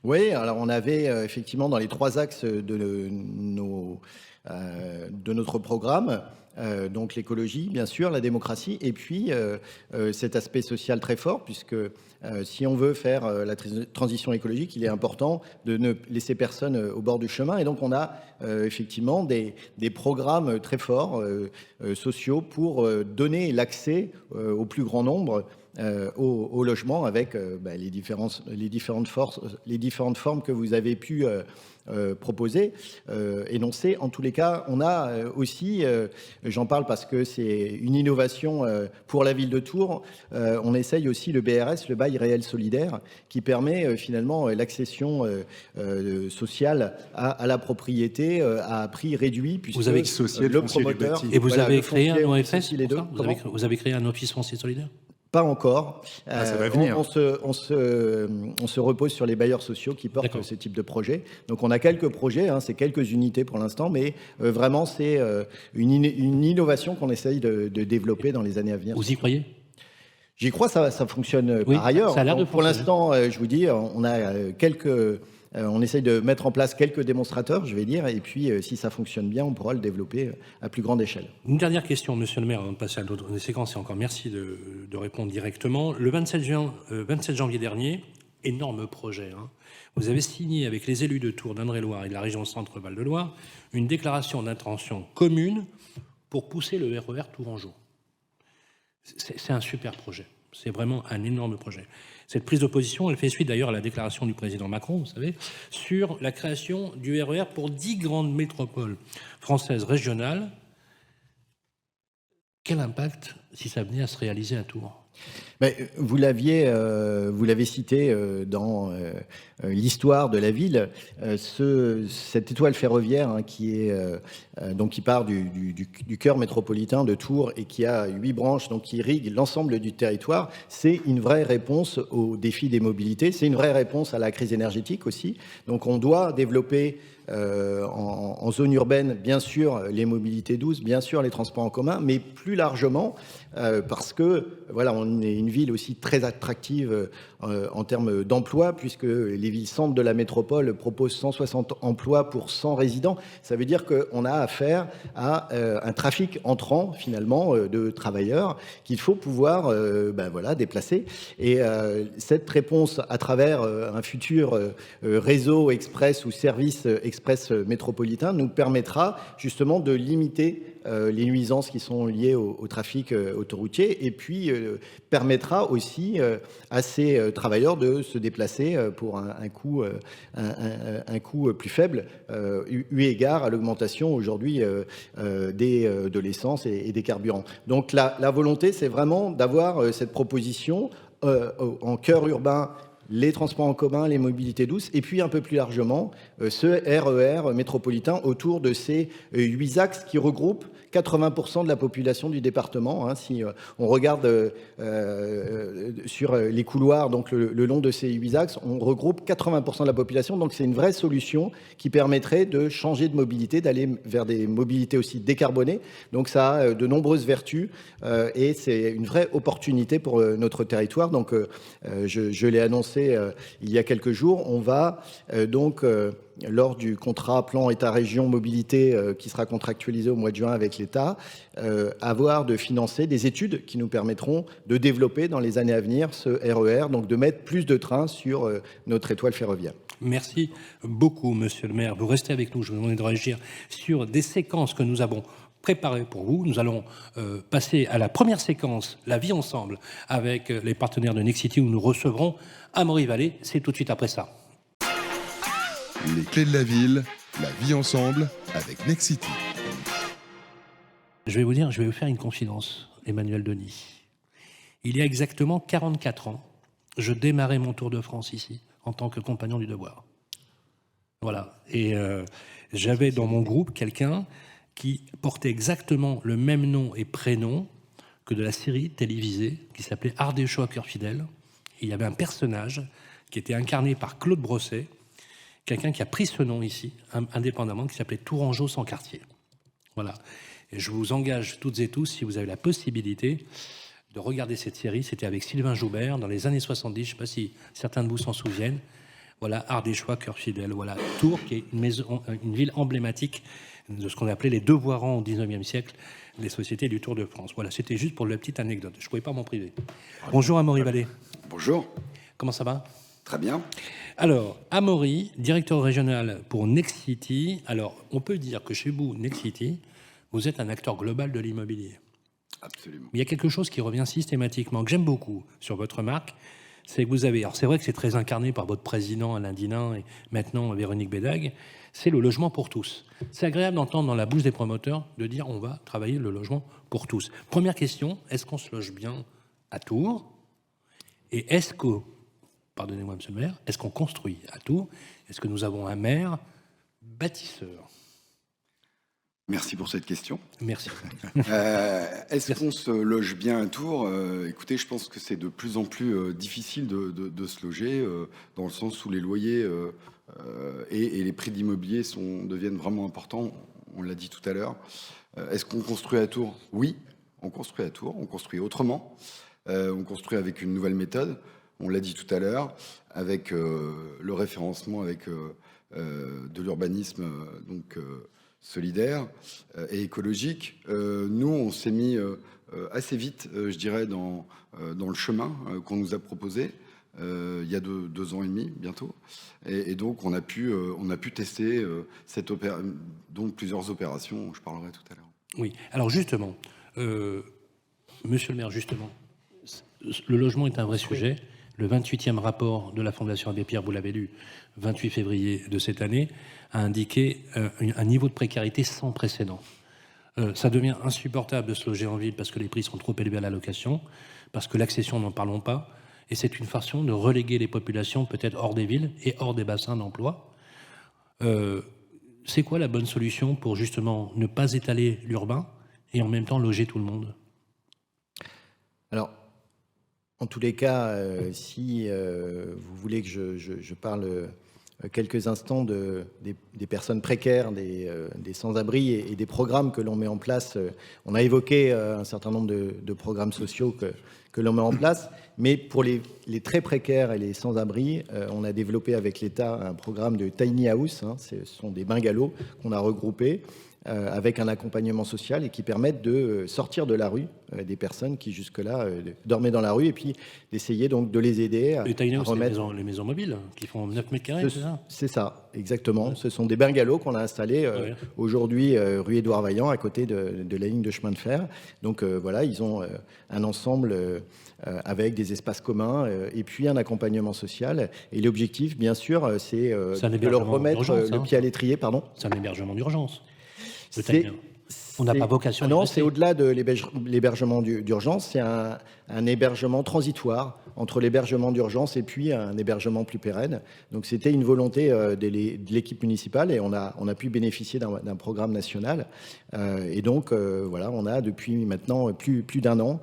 Oui, alors on avait effectivement dans les 3 axes de notre programme, donc l'écologie, bien sûr, la démocratie, et puis cet aspect social très fort, puisque si on veut faire la transition écologique, il est important de ne laisser personne au bord du chemin. Et donc on a effectivement des programmes très forts sociaux pour donner l'accès au plus grand nombre au logement avec les différentes formes que vous avez pu proposer, énoncer. En tous les cas, on a aussi, j'en parle parce que c'est une innovation pour la ville de Tours, on essaye aussi le BRS, le bail réel solidaire, qui permet finalement l'accession sociale à la propriété à prix réduit, puisque vous avez dissocié le promoteur... Et vous avez créé un OFS Vous avez créé un office foncier solidaire? Pas encore. Ça va venir. On se repose sur les bailleurs sociaux qui portent ce type de projet. Donc on a quelques projets, hein, c'est quelques unités pour l'instant, mais vraiment c'est une innovation qu'on essaye de développer dans les années à venir. Vous y croyez? J'y crois, ça fonctionne oui, par ailleurs. Ça a l'air de pour l'instant, je vous dis, on a on essaye de mettre en place quelques démonstrateurs, je vais dire, et puis si ça fonctionne bien, on pourra le développer à plus grande échelle. Une dernière question, monsieur le maire, avant de passer à d'autres séquences, et encore merci de répondre directement. Le 27 janvier dernier, énorme projet, hein, vous avez signé avec les élus de Tours, d'Indre-et-Loire et de la région Centre-Val de Loire une déclaration d'intention commune pour pousser le RER Tourangeau. C'est un super projet. C'est vraiment un énorme projet. Cette prise d'opposition, elle fait suite d'ailleurs à la déclaration du président Macron, vous savez, sur la création du RER pour 10 grandes métropoles françaises régionales. Quel impact si ça venait à se réaliser à Tours? Mais vous l'avez cité dans l'histoire de la ville, cette étoile ferroviaire hein, qui part du cœur métropolitain de Tours et qui a 8 branches, donc qui irrigue l'ensemble du territoire, c'est une vraie réponse aux défis des mobilités, c'est une vraie réponse à la crise énergétique aussi. Donc on doit développer en zone urbaine, bien sûr, les mobilités douces, bien sûr, les transports en commun, mais plus largement, parce que voilà, on est une ville aussi très attractive en termes d'emploi, puisque les villes-centres de la métropole proposent 160 emplois pour 100 résidents. Ça veut dire qu'on a affaire à un trafic entrant, finalement, de travailleurs qu'il faut pouvoir déplacer. Et cette réponse à travers un futur réseau express ou service express métropolitain nous permettra justement de limiter les nuisances qui sont liées au trafic autoroutier et puis permettra aussi à ces travailleurs de se déplacer pour un coût plus faible eu égard à l'augmentation aujourd'hui de l'essence et des carburants. Donc la volonté, c'est vraiment d'avoir cette proposition en cœur urbain, les transports en commun, les mobilités douces, et puis un peu plus largement, ce RER métropolitain autour de ces 8 axes qui regroupent 80% de la population du département. Si on regarde sur les couloirs, donc le long de ces 8 axes, on regroupe 80% de la population. Donc c'est une vraie solution qui permettrait de changer de mobilité, d'aller vers des mobilités aussi décarbonées. Donc ça a de nombreuses vertus et c'est une vraie opportunité pour notre territoire. Donc je l'ai annoncé il y a quelques jours, on va lors du contrat plan État-région mobilité qui sera contractualisé au mois de juin avec l'État, avoir de financer des études qui nous permettront de développer dans les années à venir ce RER, donc de mettre plus de trains sur notre étoile ferroviaire. Merci beaucoup, monsieur le maire. Vous restez avec nous, je vous demande de réagir sur des séquences que nous avons préparées pour vous. Nous allons passer à la première séquence, la vie ensemble, avec les partenaires de Nexity, où nous recevrons Amaury Vallée. C'est tout de suite après ça. Les clés de la ville, la vie ensemble avec Nexity. Je vais vous faire une confidence, Emmanuel Denis. Il y a exactement 44 ans, je démarrais mon Tour de France ici, en tant que compagnon du devoir. Voilà. Et j'avais dans mon groupe quelqu'un qui portait exactement le même nom et prénom que de la série télévisée qui s'appelait Ardéchois à cœur fidèle. Et il y avait un personnage qui était incarné par Claude Brosset, quelqu'un qui a pris ce nom ici, indépendamment, qui s'appelait Tourangeau sans quartier. Voilà. Et je vous engage toutes et tous, si vous avez la possibilité, de regarder cette série. C'était avec Sylvain Joubert dans les années 70. Je ne sais pas si certains de vous s'en souviennent. Voilà, Ardéchois, cœur fidèle. Voilà, Tours, qui est une ville emblématique de ce qu'on appelait les devoirants au XIXe siècle, les sociétés du Tour de France. Voilà, c'était juste pour la petite anecdote. Je ne pouvais pas m'en priver. Bonjour Amaury Vallée. Bonjour. Comment ça va ? Très bien. Alors, Amaury, directeur régional pour Nexity. Alors, on peut dire que chez vous, Nexity, vous êtes un acteur global de l'immobilier. Absolument. Il y a quelque chose qui revient systématiquement, que j'aime beaucoup sur votre marque, c'est que vous avez... Alors, c'est vrai que c'est très incarné par votre président Alain Dinin et maintenant Véronique Bédague, c'est le logement pour tous. C'est agréable d'entendre dans la bouche des promoteurs de dire on va travailler le logement pour tous. Première question, est-ce qu'on se loge bien à Tours ? Et est-ce que, pardonnez-moi monsieur le maire, est-ce qu'on construit à Tours ? Est-ce que nous avons un maire bâtisseur ? Merci pour cette question. Merci. Est-ce qu'on se loge bien à Tours ? Écoutez, je pense que c'est de plus en plus difficile de se loger, dans le sens où les loyers et les prix de l'immobilier deviennent vraiment importants. On l'a dit tout à l'heure. Est-ce qu'on construit à Tours ? Oui, on construit à Tours. On construit autrement. On construit avec une nouvelle méthode. On l'a dit tout à l'heure, avec le référencement, avec de l'urbanisme solidaire et écologique. Nous, on s'est mis assez vite, je dirais, dans le chemin qu'on nous a proposé il y a 2 ans et demi bientôt. Et donc, on a pu tester donc plusieurs opérations. Je parlerai tout à l'heure. Oui. Alors justement, monsieur le maire, justement, le logement est un vrai sujet. Le 28e rapport de la Fondation Abbé Pierre, vous l'avez lu, 28 février de cette année, a indiqué un niveau de précarité sans précédent. Ça devient insupportable de se loger en ville parce que les prix sont trop élevés à la location, parce que l'accession, n'en parlons pas, et c'est une façon de reléguer les populations peut-être hors des villes et hors des bassins d'emploi. C'est quoi la bonne solution pour justement ne pas étaler l'urbain et en même temps loger tout le monde ? Alors, en tous les cas, si vous voulez que je parle quelques instants des personnes précaires, des sans-abri et des programmes que l'on met en place. On a évoqué un certain nombre de programmes sociaux que l'on met en place, mais pour les très précaires et les sans-abri, on a développé avec l'État un programme de tiny house. Ce sont des bungalows qu'on a regroupés avec un accompagnement social et qui permettent de sortir de la rue des personnes qui jusque-là dormaient dans la rue, et puis d'essayer donc de les aider à remettre... Les maisons mobiles qui font 9 mètres carrés, c'est ça ? C'est ça, exactement. Ouais. Ce sont des bungalows qu'on a installés aujourd'hui rue Édouard Vaillant, à côté de la ligne de chemin de fer. Donc voilà, ils ont un ensemble avec des espaces communs et puis un accompagnement social. Et l'objectif, bien sûr, c'est de leur remettre le pied à l'étrier. Pardon ? C'est un hébergement d'urgence. On n'a pas vocation. Non, c'est au-delà de l'hébergement d'urgence, c'est un hébergement transitoire entre l'hébergement d'urgence et puis un hébergement plus pérenne. Donc c'était une volonté de l'équipe municipale et on a pu bénéficier d'un programme national. Et donc voilà, on a depuis maintenant plus d'un an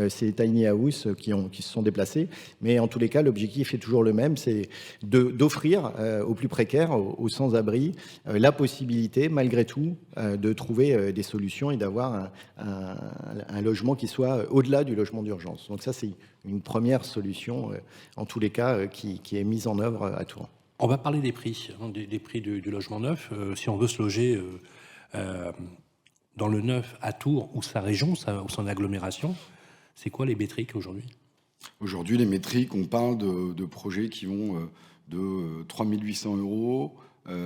ces tiny house qui se sont déplacés. Mais en tous les cas, l'objectif est toujours le même, c'est d'offrir aux plus précaires, aux sans-abri, la possibilité, malgré tout, de trouver des solutions et d'avoir un logement qui soit au-delà du logement d'urgence. Donc ça, c'est une première solution, en tous les cas, qui est mise en œuvre à Tours. On va parler des prix, des prix du logement neuf. Si on veut se loger dans le neuf à Tours ou sa région, ou son agglomération, c'est quoi les métriques aujourd'hui ? Aujourd'hui, les métriques, on parle de projets qui vont de 3 800 €,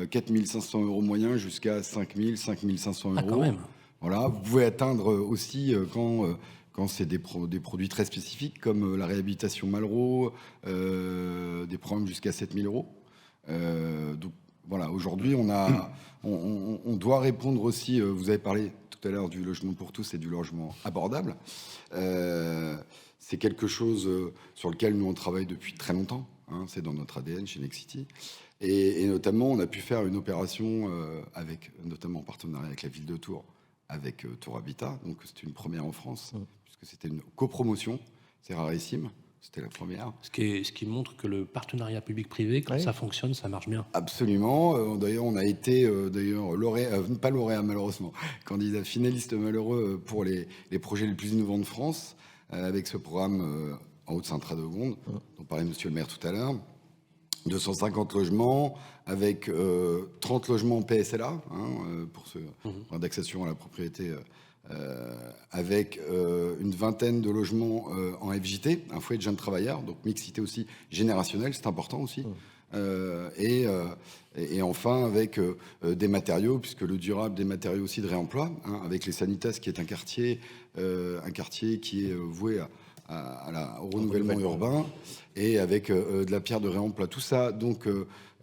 4 500 € moyens jusqu'à 5 000, 5 500 €. Ah, quand même. Voilà, vous pouvez atteindre aussi quand c'est des produits très spécifiques comme la réhabilitation Malraux, des programmes jusqu'à 7 000 €. Donc voilà, aujourd'hui on doit répondre aussi, vous avez parlé tout à l'heure du logement pour tous et du logement abordable. C'est quelque chose sur lequel nous on travaille depuis très longtemps, c'est dans notre ADN chez Nexity. Et notamment, on a pu faire une opération notamment en partenariat avec la ville de Tours, avec Tours Habitat. Donc, c'était une première en France, puisque c'était une copromotion. C'est rarissime. C'était la première. Ce qui montre que le partenariat public-privé, quand ça fonctionne, ça marche bien. Absolument. D'ailleurs, on a été lauréat, pas lauréat malheureusement, candidat finaliste malheureux pour les projets les plus innovants de France, avec ce programme en Haute-Sainte-Radegonde, dont parlait monsieur le maire tout à l'heure. 250 logements avec 30 logements PSLA pour indexation à la propriété, avec une vingtaine de logements en FJT, un foyer de jeunes travailleurs, donc mixité aussi générationnelle, c'est important aussi. Et enfin avec des matériaux, puisque le durable, des matériaux aussi de réemploi, avec les Sanitas qui est un quartier qui est voué au renouvellement urbain, et avec de la pierre de réemploi, tout ça donc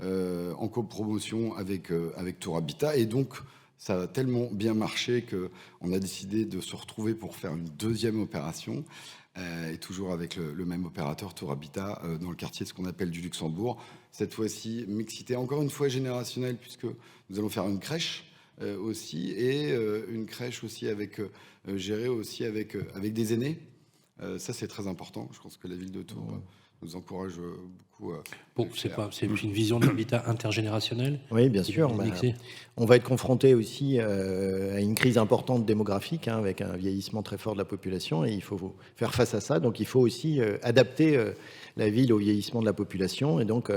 en copromotion avec Tours Habitat. Et donc ça a tellement bien marché qu'on a décidé de se retrouver pour faire une deuxième opération, et toujours avec le même opérateur, Tours Habitat, dans le quartier de ce qu'on appelle du Luxembourg. Cette fois-ci, mixité encore une fois générationnelle, puisque nous allons faire une crèche aussi, et une crèche aussi gérée aussi avec des aînés. Ça, c'est très important. Je pense que la ville de Tours nous encourage beaucoup. C'est une vision de l'habitat intergénérationnel ? Oui, bien sûr. On va être confronté aussi à une crise importante démographique, avec un vieillissement très fort de la population, et il faut faire face à ça. Donc, il faut aussi adapter la ville au vieillissement de la population, et donc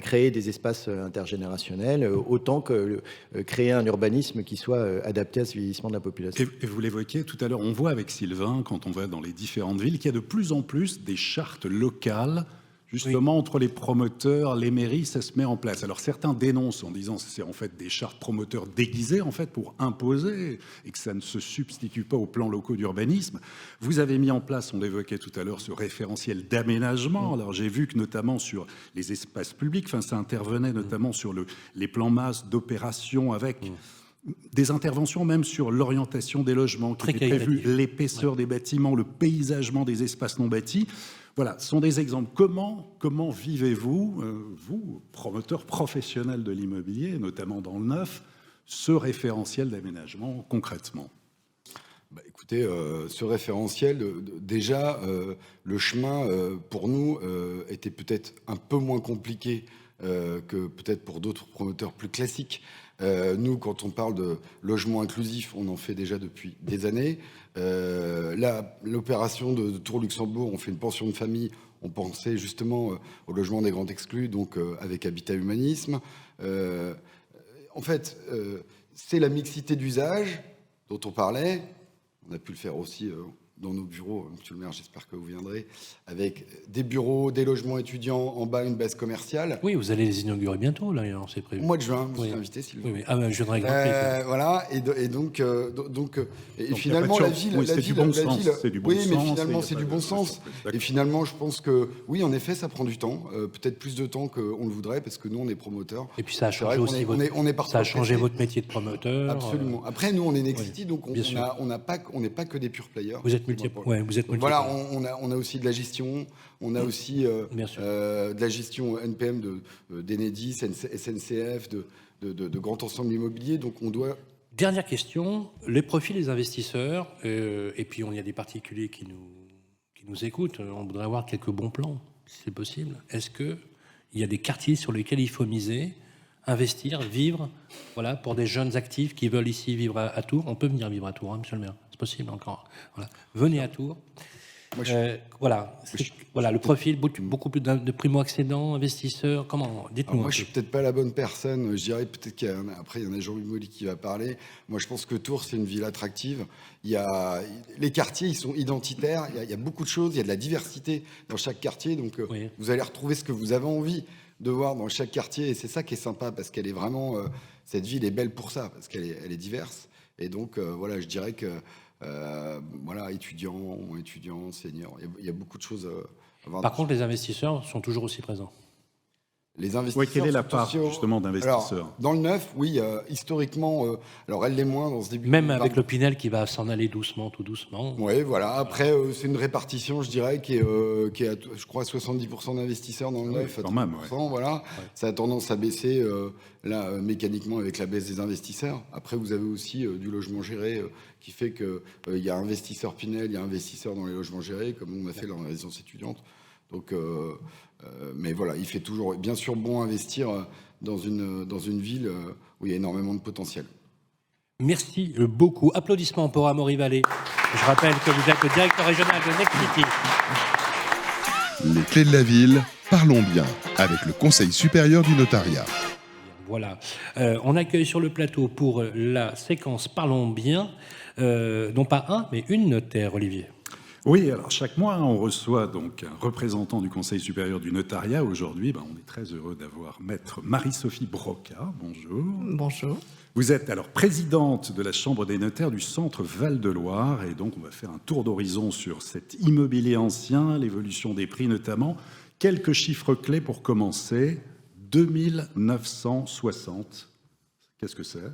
créer des espaces intergénérationnels, autant que créer un urbanisme qui soit adapté à ce vieillissement de la population. Et vous l'évoquiez tout à l'heure, on voit avec Sylvain, quand on va dans les différentes villes, qu'il y a de plus en plus des chartes locales. Justement, entre les promoteurs, les mairies, ça se met en place. Alors certains dénoncent en disant que c'est en fait des chartes promoteurs déguisées en fait pour imposer et que ça ne se substitue pas aux plans locaux d'urbanisme. Vous avez mis en place, on l'évoquait tout à l'heure, ce référentiel d'aménagement. Alors j'ai vu que notamment sur les espaces publics, ça intervenait notamment sur les plans masse d'opération avec des interventions même sur l'orientation des logements qui étaient prévus, l'épaisseur des bâtiments, le paysagement des espaces non bâtis. Voilà, ce sont des exemples. Comment vivez-vous, vous, promoteurs professionnels de l'immobilier, notamment dans le neuf, ce référentiel d'aménagement concrètement ? Écoutez, ce référentiel, déjà, le chemin pour nous était peut-être un peu moins compliqué que peut-être pour d'autres promoteurs plus classiques. Nous, quand on parle de logement inclusif, on en fait déjà depuis des années. L'opération de Tour Luxembourg, on fait une pension de famille. On pensait justement au logement des grands exclus, donc avec Habitat Humanisme. En fait, c'est la mixité d'usage dont on parlait. On a pu le faire aussi dans nos bureaux, monsieur le maire, j'espère que vous viendrez, avec des bureaux, des logements étudiants, en bas une base commerciale. Oui, vous allez les inaugurer bientôt, là, c'est prévu. Au mois de juin, vous Oui. êtes invité, Sylvain. Oui, oui. Ah, ben, je viendrai grand plaisir. Voilà, et donc finalement, la ville, c'est du bon sens. Oui, mais finalement, c'est du bon sens. Et finalement, je pense que, oui, en effet, ça prend du temps, peut-être plus de temps qu'on le voudrait, parce que nous, on est promoteurs. Et puis ça a changé aussi ça a changé votre métier de promoteur. Absolument. Après, nous, on est Nexity, donc on n'est pas que des pure players. Vous êtes multi. Voilà, on a aussi de la gestion, on a aussi de la gestion NPM d'Enedis, SNCF, de grands ensembles immobiliers, donc on doit... Dernière question, les profils des investisseurs, et puis il y a des particuliers qui nous écoutent, on voudrait avoir quelques bons plans, si c'est possible. Est-ce qu'il y a des quartiers sur lesquels il faut miser, investir, vivre, voilà, pour des jeunes actifs qui veulent ici vivre à Tours? On peut venir vivre à Tours, hein, monsieur le maire, c'est possible encore. Voilà. Venez à Tours. Voilà, le profil, beaucoup plus de primo-accédants, investisseurs, comment? Dites-nous. Moi, je suis peut-être pas la bonne personne. Je dirais peut-être qu'après, il y en a Jean-Louis Molly qui va parler. Moi, je pense que Tours, c'est une ville attractive. Les quartiers, ils sont identitaires. Il y a beaucoup de choses. Il y a de la diversité dans chaque quartier. Donc, vous allez retrouver ce que vous avez envie de voir dans chaque quartier. Et c'est ça qui est sympa, parce qu'elle est vraiment... cette ville est belle pour ça, parce qu'elle est diverse. Et donc, voilà, je dirais que... voilà, étudiants, seniors, il y a beaucoup de choses à voir. Par contre, les investisseurs sont toujours aussi présents. Les investisseurs. Oui, quelle est la part justement d'investisseurs? Alors, dans le neuf, oui, historiquement, alors elle l'est moins dans ce début. Même avec le Pinel qui va s'en aller doucement, tout doucement. Oui, voilà. Après, c'est une répartition, je dirais, qui est à, je crois, 70% d'investisseurs dans le neuf. Quand même, voilà. Ouais. Ça a tendance à baisser là mécaniquement avec la baisse des investisseurs. Après, vous avez aussi du logement géré qui fait que il y a investisseurs Pinel, il y a investisseurs dans les logements gérés, comme on a fait dans les résidences étudiantes. Donc, mais voilà, il fait toujours, bien sûr, bon investir dans une ville où il y a énormément de potentiel. Merci beaucoup. Applaudissements pour Amaury Vallée. Je rappelle que vous êtes le directeur régional de Nexity. Les clés de la ville, parlons bien, avec le Conseil supérieur du notariat. Voilà. On accueille sur le plateau pour la séquence Parlons bien, non pas un, mais une notaire, Olivier. Oui, alors chaque mois, on reçoit donc un représentant du Conseil supérieur du notariat. Aujourd'hui, on est très heureux d'avoir maître Marie-Sophie Broca. Bonjour. Bonjour. Vous êtes alors présidente de la Chambre des notaires du Centre Val-de-Loire. Et donc, on va faire un tour d'horizon sur cet immobilier ancien, l'évolution des prix notamment. Quelques chiffres clés pour commencer. 2960. Qu'est-ce que c'est?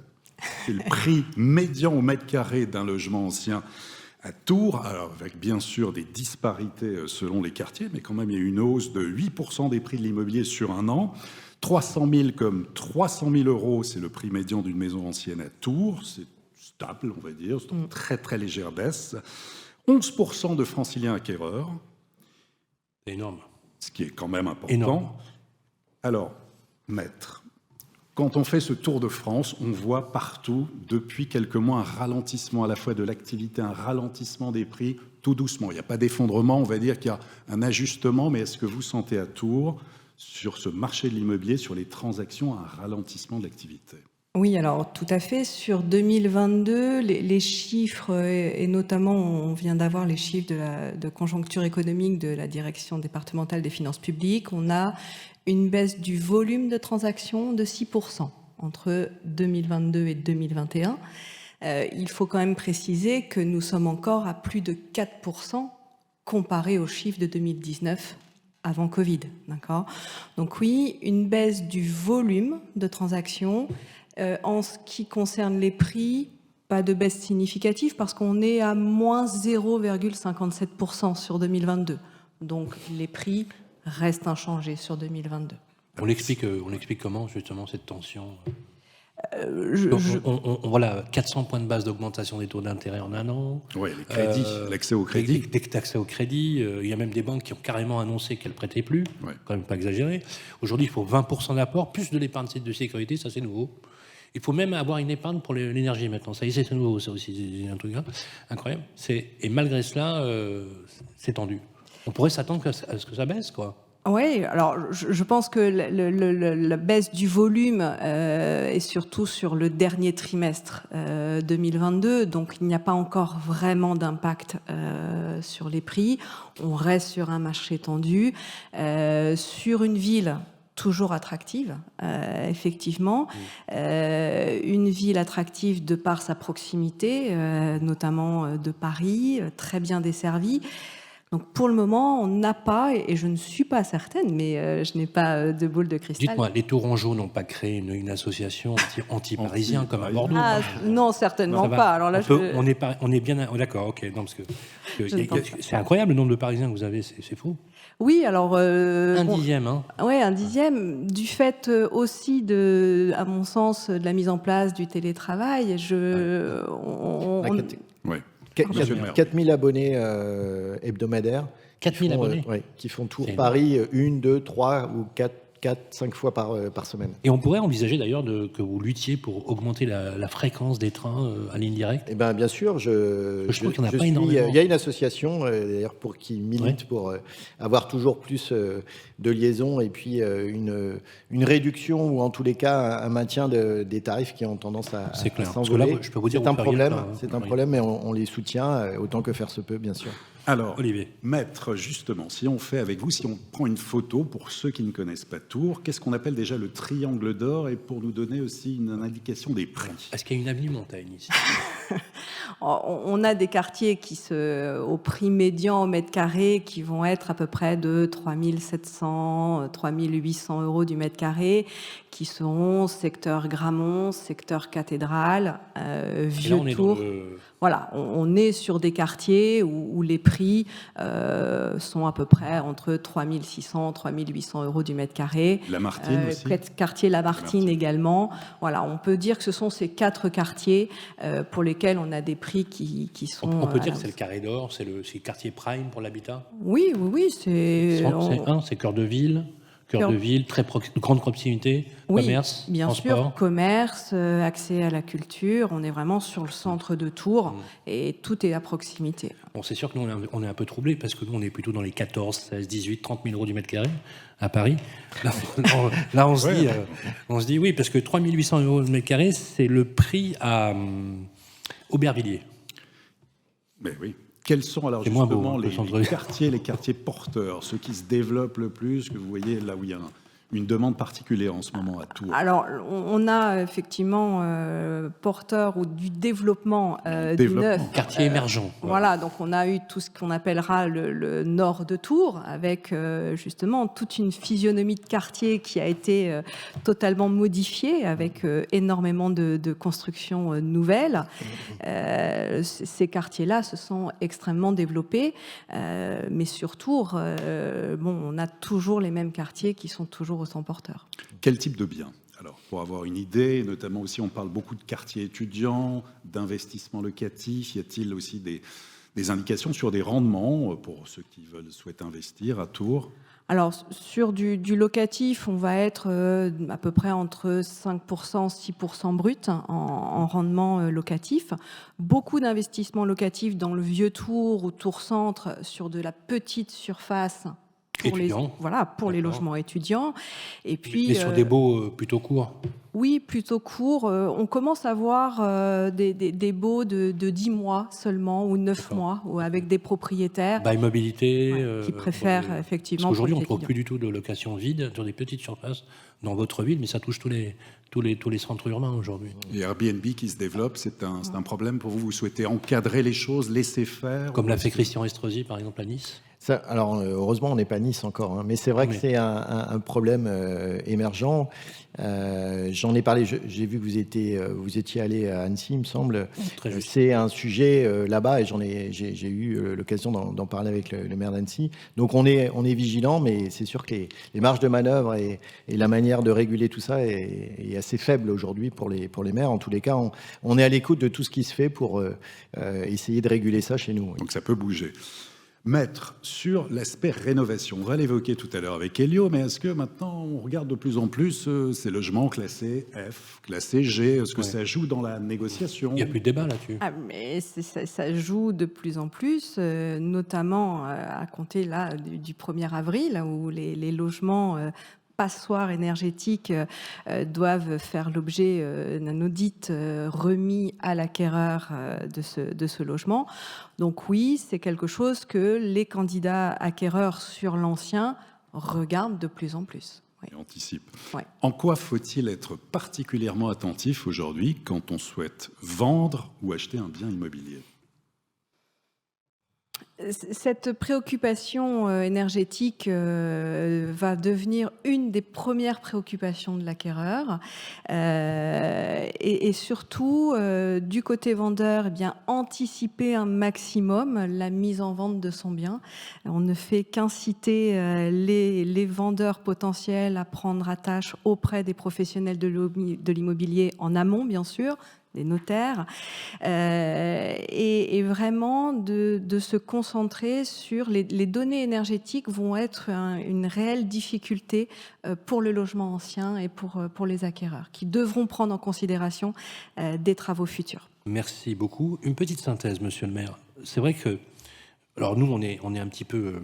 C'est le prix médian au mètre carré d'un logement ancien à Tours, alors avec bien sûr des disparités selon les quartiers, mais quand même il y a une hausse de 8% des prix de l'immobilier sur un an. 300 000 comme 300 000 euros, c'est le prix médian d'une maison ancienne à Tours. C'est stable, on va dire, c'est une très très légère baisse. 11% de franciliens acquéreurs. C'est énorme. Ce qui est quand même important. Énorme. Alors, maître, quand on fait ce tour de France, on voit partout, depuis quelques mois, un ralentissement à la fois de l'activité, un ralentissement des prix, tout doucement. Il n'y a pas d'effondrement, on va dire qu'il y a un ajustement, mais est-ce que vous sentez à Tours, sur ce marché de l'immobilier, sur les transactions, un ralentissement de l'activité? Oui, alors tout à fait. Sur 2022, les chiffres, et notamment on vient d'avoir les chiffres de conjoncture économique de la direction départementale des finances publiques, on a une baisse du volume de transactions de 6% entre 2022 et 2021. Il faut quand même préciser que nous sommes encore à plus de 4% comparé aux chiffres de 2019 avant Covid. D'accord ? Donc oui, une baisse du volume de transactions. En ce qui concerne les prix, pas de baisse significative parce qu'on est à moins 0,57% sur 2022. Donc les prix restent inchangés sur 2022. On l'explique comment justement cette tension? Voilà, 400 points de base d'augmentation des taux d'intérêt en un an. Oui, les crédits, l'accès au crédit. L'accès au crédit. Il y a même des banques qui ont carrément annoncé qu'elles ne prêtaient plus. Ouais. Quand même pas exagéré. Aujourd'hui, il faut 20% d'apport, plus de l'épargne de sécurité, ça c'est nouveau. Il faut même avoir une épargne pour l'énergie maintenant. Ça y est, c'est nouveau, ça aussi, c'est un truc incroyable. Et malgré cela, c'est tendu. On pourrait s'attendre à ce que ça baisse, quoi. Oui, alors je pense que la baisse du volume est surtout sur le dernier trimestre 2022, donc il n'y a pas encore vraiment d'impact sur les prix. On reste sur un marché tendu, sur une ville toujours attractive, effectivement. Une ville attractive de par sa proximité, notamment de Paris, très bien desservie. Donc pour le moment, on n'a pas, et je ne suis pas certaine, mais je n'ai pas de boule de cristal. Dites-moi, les Tourangeaux n'ont pas créé une association anti-parisien comme à Bordeaux? Non, certainement pas. Alors là, on est bien... D'accord, ok. Non, parce que c'est incroyable le nombre de Parisiens que vous avez, c'est fou. Oui, alors... un dixième, hein. Oui, un dixième. Du fait aussi, à mon sens, de la mise en place du télétravail, Ouais. 4000 abonnés hebdomadaires. 4000 abonnés qui font tour Paris 1, 2, 3 ou 4, 5 fois par semaine. Et on pourrait envisager d'ailleurs que vous luttiez pour augmenter la fréquence des trains à ligne directe? Eh bien sûr, je trouve qu'il n'y en a pas énormément. Il y a une association d'ailleurs qui milite pour avoir toujours plus de liaisons et puis une réduction ou en tous les cas un maintien des tarifs qui ont tendance à s'envoler. C'est un problème, mais on les soutient autant que faire se peut, bien sûr. Alors, Olivier, maître, justement, si on fait avec vous, si on prend une photo pour ceux qui ne connaissent pas Tours, qu'est-ce qu'on appelle déjà le triangle d'or, et pour nous donner aussi une indication des prix? Est-ce qu'il y a une avenue Montaigne ici? On a des quartiers au prix médian au mètre carré qui vont être à peu près de 3 700, 3 800 euros du mètre carré, qui seront secteur Grammont, secteur Cathédrale, Vieux-Tours. Voilà, on est sur des quartiers où les prix sont à peu près entre 3 600 3 800 euros du mètre carré. Lamartine aussi. Quartier Lamartine également. Voilà, on peut dire que ce sont ces 4 quartiers pour lesquels on a des prix qui sont... On peut dire que c'est le carré d'or, c'est le quartier prime pour l'habitat? Oui, c'est... C'est cœur de ville. Cœur de ville, grande proximité, commerce, bien transport. sûr, commerce, accès à la culture. On est vraiment sur le centre de Tours et tout est à proximité. Bon, c'est sûr que nous, on est un peu troublés parce que nous, on est plutôt dans les 14, 16, 18, 30 000 euros du mètre carré à Paris. Là, on se dit oui, parce que 3 800 euros du mètre carré, c'est le prix à Aubervilliers. Mais oui. Quels sont alors justement les quartiers porteurs, ceux qui se développent le plus, que vous voyez là où il y a une demande particulière en ce moment à Tours? Alors, on a effectivement porteur ou du développement du neuf. Quartier émergent. Voilà, donc on a eu tout ce qu'on appellera le nord de Tours, avec justement toute une physionomie de quartier qui a été totalement modifiée, avec énormément de constructions nouvelles. Ces quartiers-là se sont extrêmement développés, mais sur Tours, on a toujours les mêmes quartiers qui sont toujours autant porteurs. Quel type de biens? Alors, pour avoir une idée, notamment aussi, on parle beaucoup de quartiers étudiants, d'investissement locatif. Y a-t-il aussi des indications sur des rendements pour ceux qui souhaitent investir à Tours? Alors, sur du locatif, on va être à peu près entre 5% et 6% brut en rendement locatif. Beaucoup d'investissements locatifs dans le Vieux-Tours ou Tours-Centre sur de la petite surface pour les logements étudiants. Et puis, mais sur des baux plutôt courts? Oui, plutôt courts. On commence à voir des baux de 10 mois seulement ou 9 mois, ou avec des propriétaires mobilité, qui préfèrent effectivement... Parce qu'aujourd'hui, on ne trouve plus du tout de location vide sur des petites surfaces dans votre ville, mais ça touche tous les centres urbains aujourd'hui. Et Airbnb qui se développe, c'est un problème pour vous? Vous souhaitez encadrer les choses, laisser faire? Comme l'a fait Christian Estrosi, par exemple, à Nice? Alors, heureusement, on n'est pas Nice encore, mais c'est vrai que c'est un problème émergent. J'en ai parlé, j'ai vu que vous étiez allé à Annecy, il me semble. C'est un sujet là-bas et j'ai eu l'occasion d'en parler avec le maire d'Annecy. Donc on est vigilant, mais c'est sûr que les marges de manœuvre et la manière de réguler tout ça est assez faible aujourd'hui pour les maires. En tous les cas, on est à l'écoute de tout ce qui se fait pour essayer de réguler ça chez nous. Donc ça peut bouger. Maître, sur l'aspect rénovation, on va l'évoquer tout à l'heure avec Elio, mais est-ce que maintenant on regarde de plus en plus ces logements classés F, classés G, est-ce que ça joue dans la négociation ? Il n'y a plus de débat là-dessus. Mais ça joue de plus en plus, notamment à compter là, du 1er avril, où les logements passoires énergétiques doivent faire l'objet d'un audit remis à l'acquéreur de ce logement. Donc oui, c'est quelque chose que les candidats acquéreurs sur l'ancien regardent de plus en plus. Et anticipe. Ouais. En quoi faut-il être particulièrement attentif aujourd'hui quand on souhaite vendre ou acheter un bien immobilier ? Cette préoccupation énergétique va devenir une des premières préoccupations de l'acquéreur et surtout du côté vendeur, anticiper un maximum la mise en vente de son bien. On ne fait qu'inciter les vendeurs potentiels à prendre attache auprès des professionnels de l'immobilier en amont, bien sûr, des notaires, et vraiment de se concentrer sur les données énergétiques vont être une réelle difficulté pour le logement ancien et pour les acquéreurs, qui devront prendre en considération des travaux futurs. Merci beaucoup. Une petite synthèse, monsieur le maire. C'est vrai que, alors nous, on est un petit peu,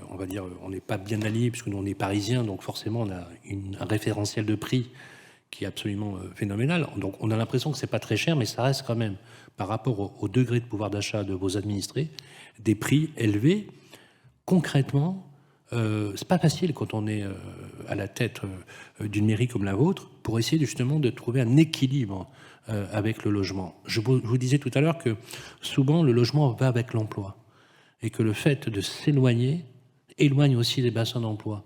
on va dire, on n'est pas bien alliés, puisque nous, on est parisiens, donc forcément, on a un référentiel de prix qui est absolument phénoménal. Donc on a l'impression que c'est pas très cher, mais ça reste quand même, par rapport au degré de pouvoir d'achat de vos administrés, des prix élevés. Concrètement, c'est pas facile quand on est à la tête d'une mairie comme la vôtre pour essayer justement de trouver un équilibre avec le logement. Je vous disais tout à l'heure que souvent le logement va avec l'emploi et que le fait de s'éloigner éloigne aussi les bassins d'emploi.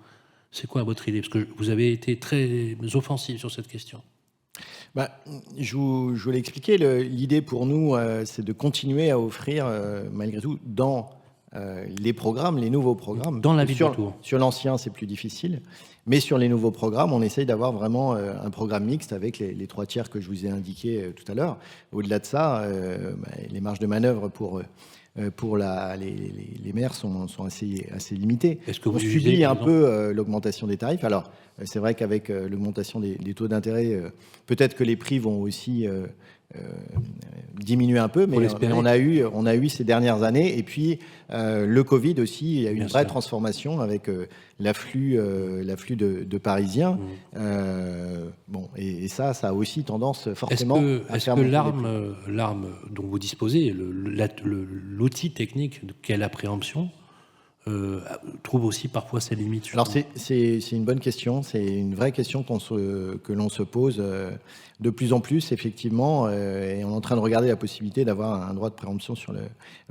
C'est quoi votre idée ? Parce que vous avez été très offensif sur cette question. Je vous l'ai expliqué. L'idée pour nous, c'est de continuer à offrir, malgré tout, dans les programmes, les nouveaux programmes. Dans la ville de Tours. Sur l'ancien, c'est plus difficile. Mais sur les nouveaux programmes, on essaye d'avoir vraiment un programme mixte avec les 3 tiers que je vous ai indiqués tout à l'heure. Au-delà de ça, les marges de manœuvre pour les maires sont assez limitées. Est-ce que vous subit un peu l'augmentation des tarifs. Alors, c'est vrai qu'avec l'augmentation des taux d'intérêt, peut-être que les prix vont aussi diminuer un peu, mais on a eu ces dernières années. Et puis, le Covid aussi, il y a eu une vraie transformation avec l'afflux de Parisiens. Et ça a aussi tendance forcément à faire monter les prix. L'arme dont vous disposez, l'outil technique qu'est la préemption, trouve aussi parfois ses limites. Alors c'est une bonne question, c'est une vraie question que l'on se pose de plus en plus, effectivement, et on est en train de regarder la possibilité d'avoir un droit de préemption sur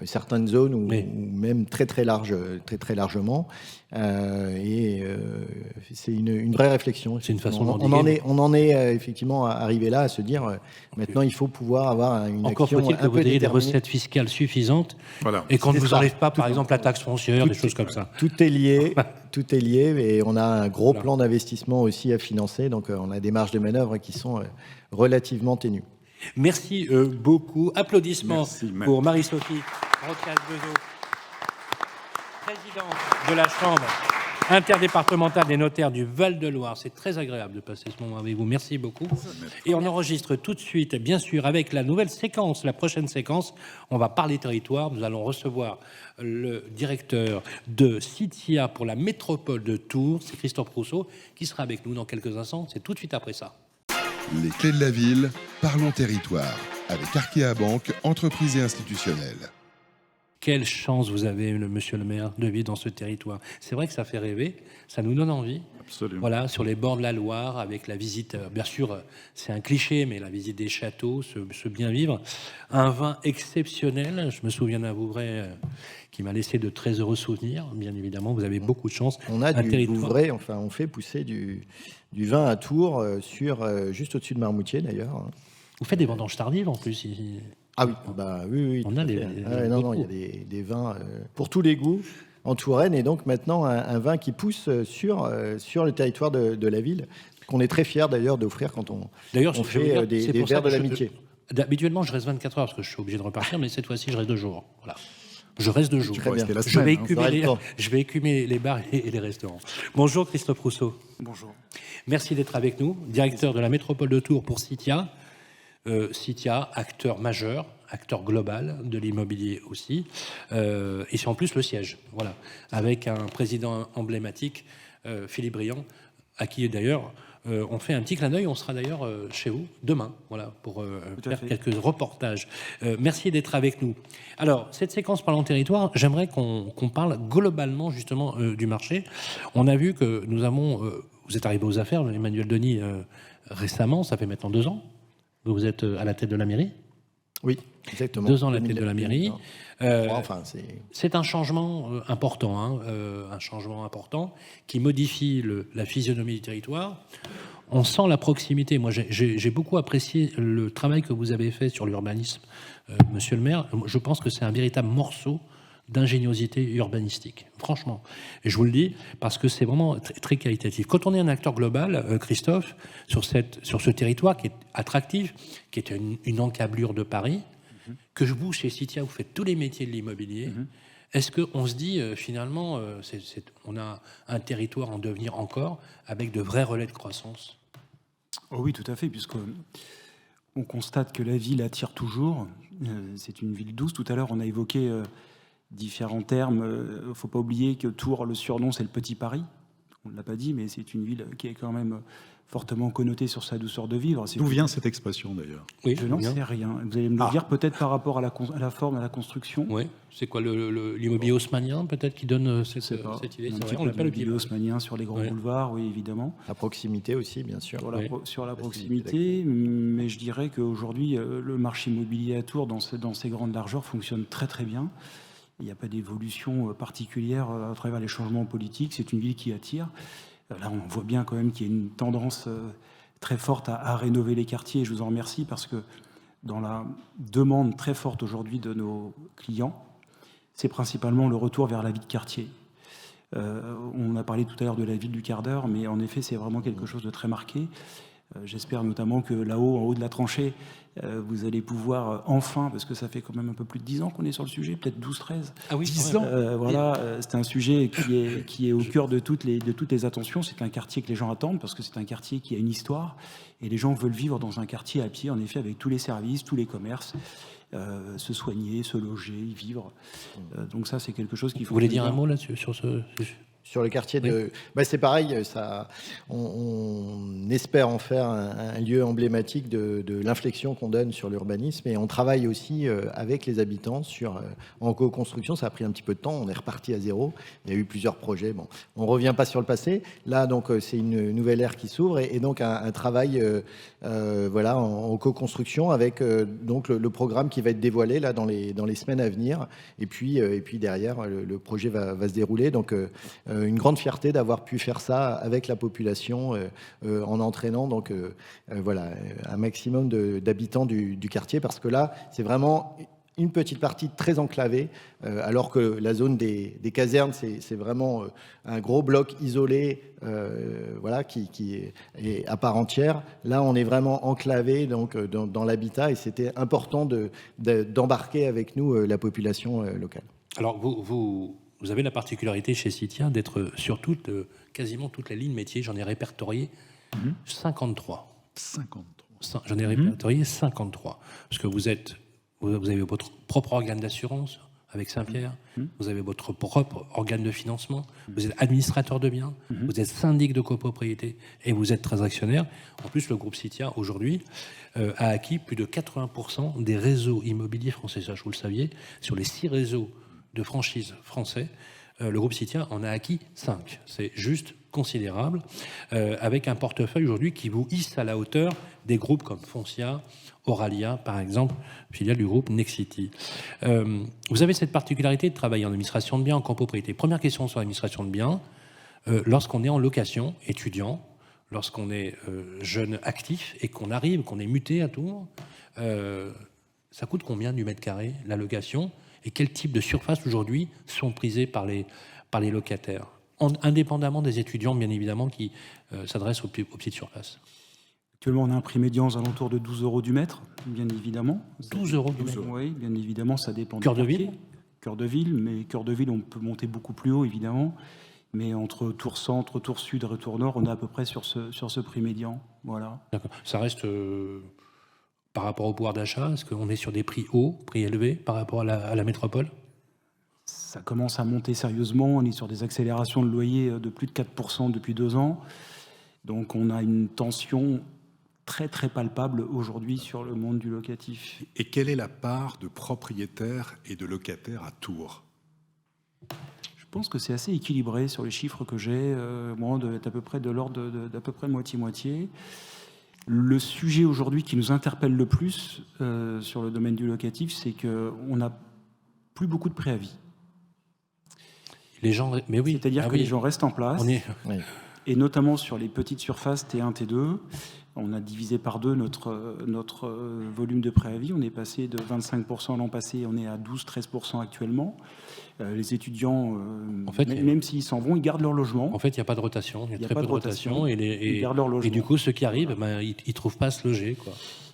certaines zones ou même très largement. C'est une vraie réflexion. C'est une façon on en est effectivement arrivé là à se dire maintenant il faut pouvoir avoir une Encore action faut-il que vous ayez des recettes fiscales suffisantes et qu'on ne vous enlève pas, par exemple, la taxe foncière, des choses comme ça. Tout est lié, et on a un gros plan d'investissement aussi à financer, donc on a des marges de manœuvre qui sont relativement ténues. Merci beaucoup. Applaudissements pour Marie-Sophie Rocas-Bezo, présidente de la Chambre interdépartementale des notaires du Val-de-Loire. C'est très agréable de passer ce moment avec vous. Merci beaucoup. Et on enregistre tout de suite, bien sûr, avec la nouvelle séquence, la prochaine séquence. On va parler territoire. Nous allons recevoir le directeur de CITIA pour la métropole de Tours. C'est Christophe Rousseau qui sera avec nous dans quelques instants. C'est tout de suite après ça. Les clés de la ville, parlons territoire, avec Arkea Banque, entreprise et institutionnelle. Quelle chance vous avez, monsieur le maire, de vivre dans ce territoire. C'est vrai que ça fait rêver, ça nous donne envie. Absolument. Voilà, sur les bords de la Loire, avec la visite, bien sûr, c'est un cliché, mais la visite des châteaux, ce bien vivre. Un vin exceptionnel, je me souviens d'un Vouvray qui m'a laissé de très heureux souvenirs. Bien évidemment, vous avez beaucoup de chance. On a du Vouvray, enfin, on fait pousser du vin à Tours, juste au-dessus de Marmoutier d'ailleurs. Vous faites des vendanges tardives en plus ici. Ah oui, oui. On a il y a des vins pour tous les goûts en Touraine, et donc maintenant un vin qui pousse sur le territoire de la ville, qu'on est très fiers d'ailleurs d'offrir quand on fait des verres de l'amitié. Habituellement, je reste 24 heures parce que je suis obligé de repartir, mais cette fois-ci, je reste 2 jours. Voilà. Je reste 2 jours. Je vais écumer les bars et les restaurants. Bonjour Christophe Rousseau. Bonjour. Merci d'être avec nous, directeur de la métropole de Tours pour Citia. Citia, acteur majeur, acteur global de l'immobilier aussi, et c'est en plus le siège, voilà, avec un président emblématique, Philippe Briand, à qui d'ailleurs on fait un petit clin d'œil. On sera d'ailleurs chez vous demain, voilà, pour faire quelques reportages. Merci d'être avec nous. Alors, cette séquence Parlons Territoire, j'aimerais qu'on parle globalement justement du marché. On a vu que nous avons, vous êtes arrivé aux affaires, Emmanuel Denis, récemment, ça fait maintenant 2 ans. Vous êtes à la tête de la mairie ? Oui, exactement. 2 ans à la tête de la mairie. C'est un changement important, un changement important qui modifie la physionomie du territoire. On sent la proximité. Moi, j'ai beaucoup apprécié le travail que vous avez fait sur l'urbanisme, monsieur le maire. Je pense que c'est un véritable morceau d'ingéniosité urbanistique, franchement. Et je vous le dis parce que c'est vraiment très qualitatif. Quand on est un acteur global, Christophe, sur ce territoire qui est attractif, qui est une encablure de Paris, que je vous, chez Citia, vous faites tous les métiers de l'immobilier, est-ce qu'on se dit, finalement, on a un territoire en devenir encore, avec de vrais relais de croissance ? Oh oui, tout à fait, puisqu'on constate que la ville attire toujours. C'est une ville douce. Tout à l'heure, on a évoqué différents termes. Il ne faut pas oublier que Tours, le surnom, c'est le Petit Paris. On ne l'a pas dit, mais c'est une ville qui est quand même fortement connotée sur sa douceur de vivre. D'où vient cette expression, d'ailleurs ? Oui, je n'en sais rien. Vous allez me le dire, peut-être par rapport à la forme, à la construction. Oui, c'est quoi l'immobilier haussmannien, peut-être, qui donne cette idée ? C'est vrai, on l'appelle l'immobilier haussmannien sur les grands boulevards, oui, évidemment. La proximité aussi, bien sûr. Sur la proximité, mais je dirais qu'aujourd'hui, le marché immobilier à Tours, dans ces grandes largeurs, fonctionne très très bien. Il n'y a pas d'évolution particulière à travers les changements politiques. C'est une ville qui attire. Là, on voit bien quand même qu'il y a une tendance très forte à rénover les quartiers. Et je vous en remercie parce que dans la demande très forte aujourd'hui de nos clients, c'est principalement le retour vers la vie de quartier. On a parlé tout à l'heure de la ville du quart d'heure, mais en effet, c'est vraiment quelque chose de très marqué. J'espère notamment que là-haut, en haut de la tranchée, vous allez pouvoir enfin, parce que ça fait quand même un peu plus de 10 ans qu'on est sur le sujet, peut-être 12-13. Ah oui, 10 ans. C'est un sujet qui est au cœur de toutes les attentions. C'est un quartier que les gens attendent parce que c'est un quartier qui a une histoire et les gens veulent vivre dans un quartier à pied, en effet, avec tous les services, tous les commerces. Se soigner, se loger, y vivre. Donc ça, c'est quelque chose qu'il faut... Vous voulez dire un mot là-dessus, sur ce sujet ? Sur le quartier de... c'est pareil, on espère en faire un lieu emblématique de l'inflexion qu'on donne sur l'urbanisme, et on travaille aussi avec les habitants en co-construction. Ça a pris un petit peu de temps, on est reparti à zéro. Il y a eu plusieurs projets. Bon, on ne revient pas sur le passé. Là, donc, c'est une nouvelle ère qui s'ouvre, et donc un travail en co-construction avec donc le programme qui va être dévoilé là, dans les semaines à venir. Et puis derrière, le projet va se dérouler. Donc, une grande fierté d'avoir pu faire ça avec la population en entraînant donc un maximum d'habitants du quartier, parce que là c'est vraiment une petite partie très enclavée, alors que la zone des casernes c'est vraiment un gros bloc isolé qui est à part entière. Là on est vraiment enclavé donc dans l'habitat, et c'était important d'embarquer avec nous la population locale. Alors vous avez la particularité chez Citia d'être sur quasiment toute la ligne métier. J'en ai répertorié 53. 53. J'en ai répertorié 53. Parce que vous avez votre propre organe d'assurance avec Saint-Pierre, vous avez votre propre organe de financement, vous êtes administrateur de biens, vous êtes syndic de copropriété et vous êtes transactionnaire. En plus, le groupe Citia, aujourd'hui, a acquis plus de 80% des réseaux immobiliers français. Ça, je vous le saviez, sur les 6 réseaux de franchises français, le groupe Citia en a acquis 5. C'est juste considérable, avec un portefeuille aujourd'hui qui vous hisse à la hauteur des groupes comme Foncia, Oralia, par exemple, filiale du groupe Nexity. Vous avez cette particularité de travailler en administration de biens, en copropriété. Première question sur l'administration de biens. Lorsqu'on est en location, étudiant, lorsqu'on est jeune actif et qu'on arrive, qu'on est muté à Tours, ça coûte combien du mètre carré, la location? Et quel type de surface aujourd'hui sont prisées par les locataires, indépendamment des étudiants, bien évidemment, qui s'adressent aux petites surfaces? Actuellement, on a un prix médian aux alentours de 12 € du mètre, bien évidemment. 12 € du mètre? Oui, bien évidemment, ça dépend. Cœur de ville? Cœur de ville, mais cœur de ville, on peut monter beaucoup plus haut, évidemment. Mais entre Tours Centre, Tours Sud et Tours Nord, on est à peu près sur ce prix médian. Voilà. D'accord. Ça reste, par rapport au pouvoir d'achat, est-ce qu'on est sur des prix hauts, prix élevés par rapport à la métropole? Ça commence à monter sérieusement. On est sur des accélérations de loyer de plus de 4% depuis 2 ans. Donc on a une tension très très palpable aujourd'hui sur le monde du locatif. Et quelle est la part de propriétaires et de locataires à Tours? Je pense que c'est assez équilibré sur les chiffres que j'ai, moi, d'à peu près de l'ordre d'à peu près moitié-moitié. Le sujet aujourd'hui qui nous interpelle le plus sur le domaine du locatif, c'est qu'on n'a plus beaucoup de préavis. Les gens, mais oui. C'est-à-dire que les gens restent en place. Oui. Et notamment sur les petites surfaces T1, T2, on a divisé par 2 notre volume de préavis. On est passé de 25% l'an passé, on est à 12-13% actuellement. Les étudiants, en fait, même s'ils s'en vont, ils gardent leur logement. En fait, il n'y a pas de rotation, il y a très peu de rotation. Ils gardent leur logement. Et du coup, ceux qui arrivent, ils ne trouvent pas à se loger, quoi.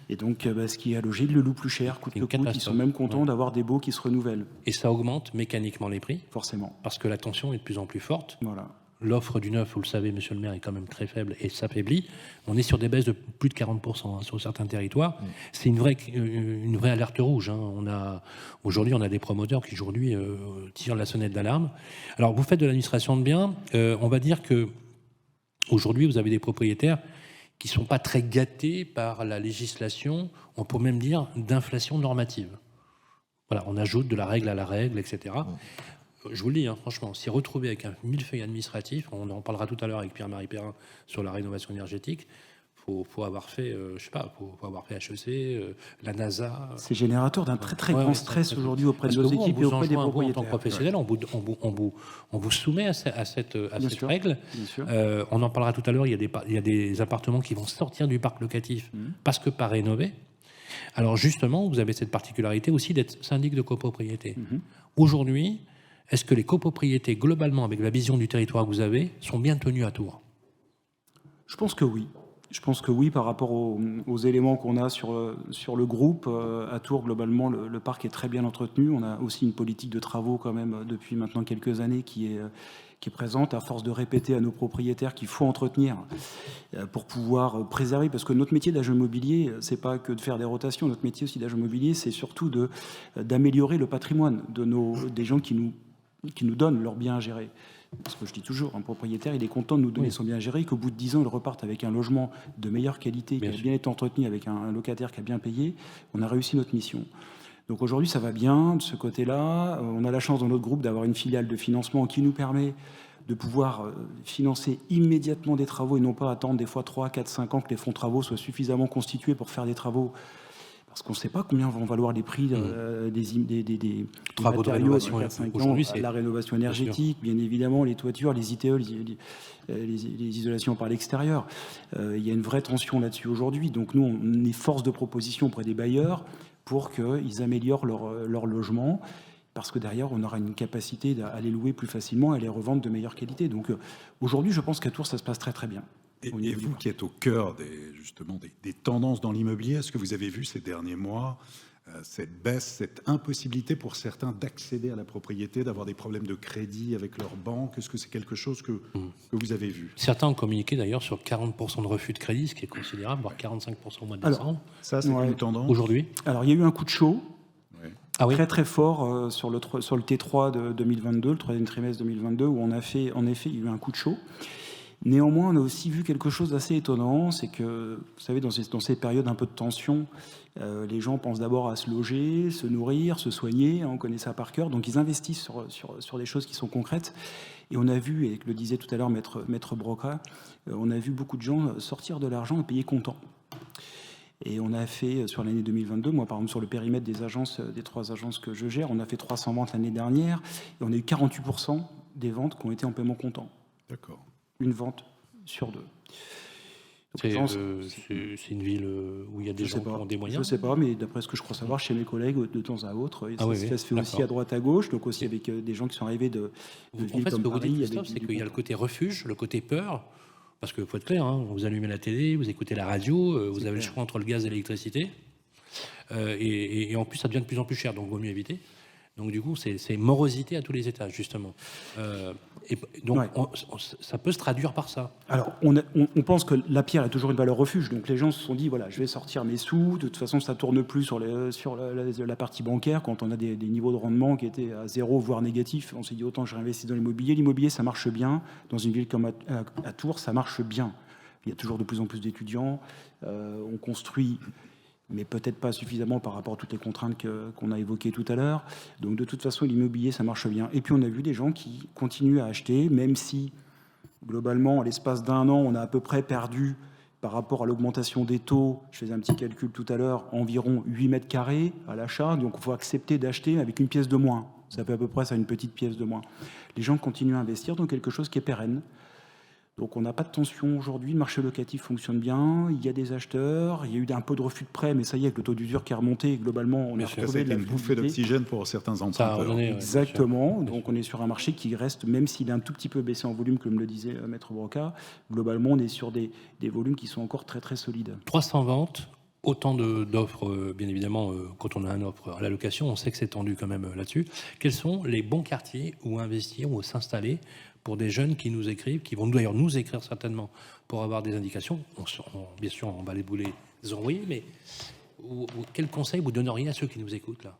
Et donc, ce qui est à loger, ils le louent plus cher, coûte que coûte. Ils sont même contents d'avoir des baux qui se renouvellent. Et ça augmente mécaniquement les prix? Forcément. Parce que la tension est de plus en plus forte. Voilà. L'offre du neuf, vous le savez, monsieur le maire, est quand même très faible et s'affaiblit. On est sur des baisses de plus de 40% sur certains territoires. C'est une vraie alerte rouge. Aujourd'hui, on a des promoteurs qui aujourd'hui tirent la sonnette d'alarme. Alors, vous faites de l'administration de biens. On va dire que aujourd'hui, vous avez des propriétaires qui ne sont pas très gâtés par la législation, on peut même dire d'inflation normative. Voilà, on ajoute de la règle à la règle, etc. Je vous le dis, franchement, s'y retrouver avec un millefeuille administratif, on en parlera tout à l'heure avec Pierre-Marie Perrin sur la rénovation énergétique, faut avoir fait, faut avoir fait HEC, la NASA. C'est générateur d'un très grand stress aujourd'hui auprès de nos équipes et auprès des propriétaires. En tant que professionnel, on vous soumet à cette règle. On en parlera tout à l'heure. Il y a des appartements qui vont sortir du parc locatif parce que pas rénovés. Alors justement, vous avez cette particularité aussi d'être syndic de copropriété. Aujourd'hui, est-ce que les copropriétés, globalement, avec la vision du territoire que vous avez, sont bien tenues à Tours? Je pense que oui. Je pense que oui, par rapport aux éléments qu'on a sur le groupe. À Tours, globalement, le parc est très bien entretenu. On a aussi une politique de travaux quand même depuis maintenant quelques années qui est présente, à force de répéter à nos propriétaires qu'il faut entretenir pour pouvoir préserver. Parce que notre métier d'agent immobilier, c'est pas que de faire des rotations. Notre métier aussi d'agent immobilier, c'est surtout d'améliorer le patrimoine des gens qui nous donnent leurs biens à gérer. Parce que je dis toujours, un propriétaire, il est content de nous donner son bien géré, qu'au bout de 10 ans, il reparte avec un logement de meilleure qualité, qui a bien été entretenu, avec un locataire qui a bien payé. On a réussi notre mission. Donc aujourd'hui, ça va bien de ce côté-là. On a la chance dans notre groupe d'avoir une filiale de financement qui nous permet de pouvoir financer immédiatement des travaux et non pas attendre des fois 3, 4, 5 ans que les fonds de travaux soient suffisamment constitués pour faire des travaux. Parce qu'on ne sait pas combien vont valoir les prix des travaux de rénovation. Aujourd'hui, c'est la rénovation énergétique, bien évidemment, les toitures, les ITE, les isolations par l'extérieur. Il y a une vraie tension là-dessus aujourd'hui. Donc nous, on est force de proposition auprès des bailleurs pour qu'ils améliorent leur logement, parce que derrière, on aura une capacité à les louer plus facilement et à les revendre de meilleure qualité. Donc aujourd'hui, je pense qu'à Tours, ça se passe très très bien. Et vous qui êtes au cœur des tendances dans l'immobilier, est-ce que vous avez vu ces derniers mois cette baisse, cette impossibilité pour certains d'accéder à la propriété, d'avoir des problèmes de crédit avec leur banque? Est-ce que c'est quelque chose que vous avez vu? Certains ont communiqué d'ailleurs sur 40% de refus de crédit, ce qui est considérable, voire 45% au mois de décembre. Alors, ça, c'est une tendance. Aujourd'hui? Alors, il y a eu un coup de chaud. Ah oui. Très très fort sur le T3 de 2022, le troisième trimestre 2022, où en effet, il y a eu un coup de chaud. Néanmoins, on a aussi vu quelque chose d'assez étonnant, c'est que, vous savez, dans ces périodes un peu de tension, les gens pensent d'abord à se loger, se nourrir, se soigner, on connaît ça par cœur, donc ils investissent sur des choses qui sont concrètes. Et on a vu, et le disait tout à l'heure Maître Broca, on a vu beaucoup de gens sortir de l'argent et payer comptant. Et on a fait, sur l'année 2022, moi par exemple sur le périmètre des agences, des 3 agences que je gère, on a fait 300 ventes l'année dernière, et on a eu 48% des ventes qui ont été en paiement comptant. D'accord. Une vente sur 2. C'est une ville où il y a des gens qui ont des moyens. Je ne sais pas, mais d'après ce que je crois savoir, chez mes collègues, de temps à autre, ça se fait aussi à droite à gauche, donc aussi avec des gens qui sont arrivés de villes comme Paris. Ce que vous dites, Christophe, c'est qu'il y a le côté refuge, le côté peur, parce qu'il faut être clair, hein, vous allumez la télé, vous écoutez la radio, vous avez le choix entre le gaz et l'électricité, et en plus ça devient de plus en plus cher, donc il vaut mieux éviter. Donc du coup, c'est morosité à tous les étages, justement. Et donc, ça peut se traduire par ça. Alors, on pense que la pierre est toujours une valeur refuge. Donc les gens se sont dit, voilà, je vais sortir mes sous. De toute façon, ça tourne plus sur la partie bancaire. Quand on a des niveaux de rendement qui étaient à 0, voire négatifs, on s'est dit, autant je réinvestis dans l'immobilier. L'immobilier, ça marche bien. Dans une ville comme à Tours, ça marche bien. Il y a toujours de plus en plus d'étudiants. On construit, mais peut-être pas suffisamment par rapport à toutes les contraintes qu'on a évoquées tout à l'heure. Donc de toute façon, l'immobilier, ça marche bien. Et puis on a vu des gens qui continuent à acheter, même si, globalement, à l'espace d'1 an, on a à peu près perdu, par rapport à l'augmentation des taux, je faisais un petit calcul tout à l'heure, environ 8 mètres carrés à l'achat. Donc il faut accepter d'acheter avec une pièce de moins. Ça fait à peu près ça, une petite pièce de moins. Les gens continuent à investir dans quelque chose qui est pérenne. Donc on n'a pas de tension aujourd'hui, le marché locatif fonctionne bien, il y a des acheteurs, il y a eu un peu de refus de prêt, mais ça y est, avec le taux d'usure qui est remonté, globalement, on a retrouvé de la une bouffée d'oxygène pour certains emprunteurs. Exactement, donc on est sur un marché qui reste, même s'il est un tout petit peu baissé en volume, comme le disait Maître Broca, globalement on est sur des volumes qui sont encore très très solides. 300 ventes, autant d'offres, bien évidemment, quand on a une offre à la location, on sait que c'est tendu quand même là-dessus. Quels sont les bons quartiers où investir, où s'installer pour des jeunes qui nous écrivent, qui vont d'ailleurs nous écrire certainement pour avoir des indications? Bien sûr, on va les envoyer, mais quel conseil vous donneriez à ceux qui nous écoutent là?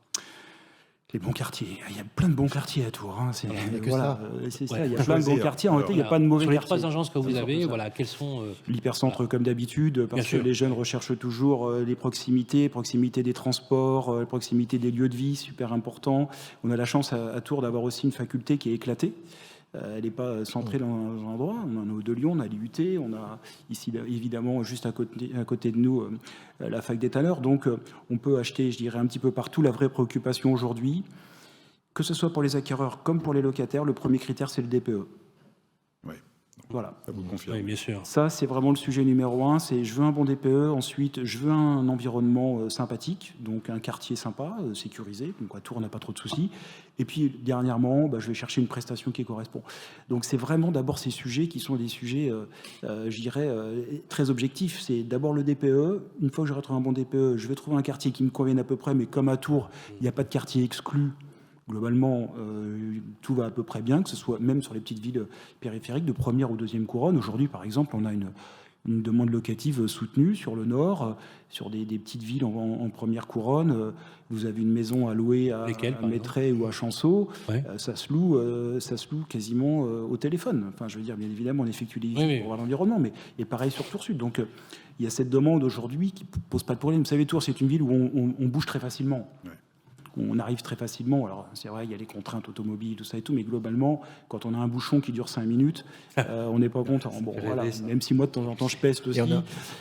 Les bons quartiers. Il y a plein de bons quartiers à Tours. Hein. C'est ça. Il y a Ouais. plein de bons quartiers. En réalité, il n'y a pas de mauvais quartiers. Sur les 3 agences que vous avez, voilà, quels sont... L'hypercentre, comme d'habitude, parce que les jeunes recherchent toujours les proximités des transports, proximité des lieux de vie, super important. On a la chance à Tours d'avoir aussi une faculté qui est éclatée. Elle n'est pas centrée dans un endroit. On en a de Lyon, on a l'IUT, on a ici, évidemment, juste à côté de nous, la fac des Tanneurs. Donc, on peut acheter, je dirais, un petit peu partout. La vraie préoccupation aujourd'hui, que ce soit pour les acquéreurs comme pour les locataires, le premier critère, c'est le DPE. Oui. Voilà. Ça vous confirme. Oui, bien sûr. Ça, c'est vraiment le sujet numéro 1. C'est je veux un bon DPE. Ensuite, je veux un environnement sympathique, donc un quartier sympa, sécurisé. Donc à Tours, on n'a pas trop de soucis. Et puis, dernièrement, je vais chercher une prestation qui correspond. Donc, c'est vraiment d'abord ces sujets qui sont des sujets, je dirais, très objectifs. C'est d'abord le DPE. Une fois que j'aurai trouvé un bon DPE, je vais trouver un quartier qui me convienne à peu près, mais comme à Tours, il n'y a pas de quartier exclu. Globalement, tout va à peu près bien, que ce soit même sur les petites villes périphériques de première ou deuxième couronne. Aujourd'hui, par exemple, on a une demande locative soutenue sur le nord, sur des petites villes en première couronne. Vous avez une maison à louer à Mettray ou à Chanceau. Ouais. Ça se loue quasiment au téléphone. Enfin, je veux dire, bien évidemment, on effectue des visites pour voir l'environnement, mais et pareil sur Tours Sud. Donc, il y a cette demande aujourd'hui qui ne pose pas de problème. Vous savez, Tours, c'est une ville où on bouge très facilement. Ouais. On arrive très facilement. Alors, c'est vrai, il y a les contraintes automobiles, tout ça et tout, mais globalement, quand on a un bouchon qui dure 5 minutes, on n'est pas content. Bon, voilà. Même si moi, de temps en temps, je peste aussi.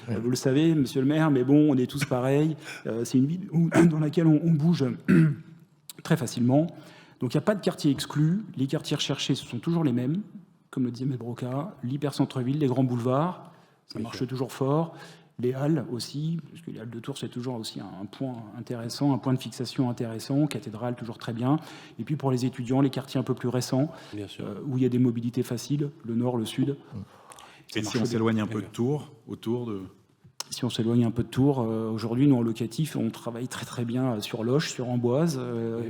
Vous le savez, monsieur le maire, mais bon, on est tous pareils. C'est une ville dans laquelle on bouge très facilement. Donc, il n'y a pas de quartier exclu. Les quartiers recherchés, ce sont toujours les mêmes. Comme le disait Broca, l'hyper-centre-ville, les grands boulevards, ça marche toujours fort. Les halles aussi, parce que les halles de Tours, c'est toujours aussi un point intéressant, un point de fixation intéressant. Cathédrale, toujours très bien. Et puis pour les étudiants, les quartiers un peu plus récents, où il y a des mobilités faciles, le nord, le sud. Et si on s'éloigne un peu de Tours, autour de... Si on s'éloigne un peu de Tours, aujourd'hui, nous, en locatif, on travaille très très bien sur Loches, sur Amboise.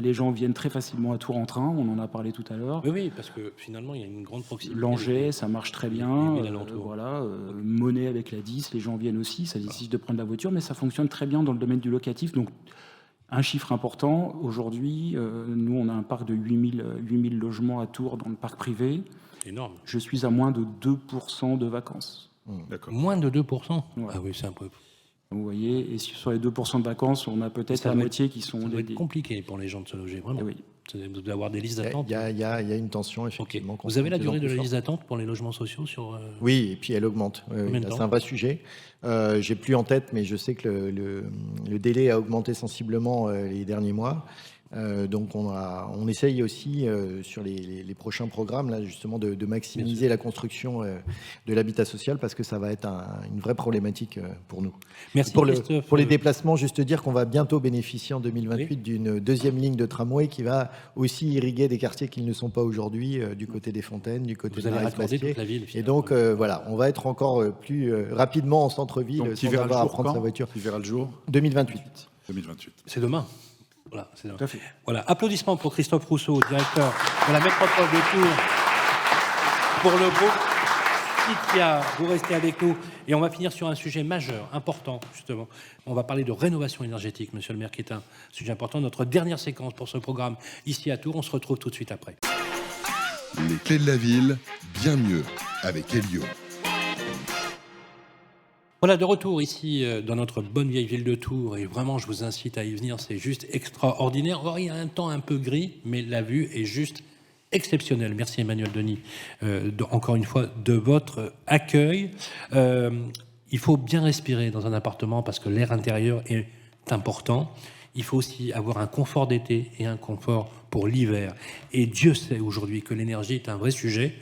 Les gens viennent très facilement à Tours en train, on en a parlé tout à l'heure. Oui, parce que finalement, il y a une grande proximité. Langeais, ça marche très bien. Monet avec la 10, les gens viennent aussi, ça nécessite de prendre la voiture, mais ça fonctionne très bien dans le domaine du locatif. Donc, Un chiffre important, aujourd'hui, nous on a un parc de 8000 logements à Tours dans le parc privé. Énorme. Je suis à moins de 2% de vacances. D'accord. Moins de 2%. Ouais. Ah oui, c'est un peu... Vous voyez, et sur les 2% de vacances, on a peut-être la moitié qui sont... Ça doit être compliqué pour les gens de se loger, vraiment. Oui. Vous devez avoir des listes d'attente. Il y a une tension, effectivement. Okay. Vous avez la durée de la liste d'attente pour les logements sociaux sur... Oui, et puis elle augmente. C'est un vrai sujet. J'ai plus en tête, mais je sais que le délai a augmenté sensiblement les derniers mois. Donc on essaye aussi sur les prochains programmes là, justement de maximiser la construction de l'habitat social parce que ça va être une vraie problématique pour nous. Merci pour les déplacements, juste dire qu'on va bientôt bénéficier en 2028 d'une deuxième ligne de tramway qui va aussi irriguer des quartiers qui ne le sont pas aujourd'hui du côté des Fontaines, du côté de Marais-Bastier. Et donc voilà, on va être encore plus rapidement en centre-ville sans avoir à prendre sa voiture. Qui verra le jour 2028. C'est demain. Voilà, c'est tout à fait. Voilà, applaudissements pour Christophe Rousseau, directeur de la métropole de Tours, pour le groupe IKEA. Vous restez avec nous et on va finir sur un sujet majeur, important justement. On va parler de rénovation énergétique, monsieur le maire, qui est un sujet important. Notre dernière séquence pour ce programme ici à Tours, on se retrouve tout de suite après. Les clés de la ville, bien mieux, avec Elio. Voilà, de retour ici dans notre bonne vieille ville de Tours, et vraiment je vous incite à y venir, c'est juste extraordinaire. Alors, il y a un temps un peu gris, mais la vue est juste exceptionnelle. Merci Emmanuel Denis, encore une fois, de votre accueil. Il faut bien respirer dans un appartement parce que l'air intérieur est important. Il faut aussi avoir un confort d'été et un confort pour l'hiver. Et Dieu sait aujourd'hui que l'énergie est un vrai sujet.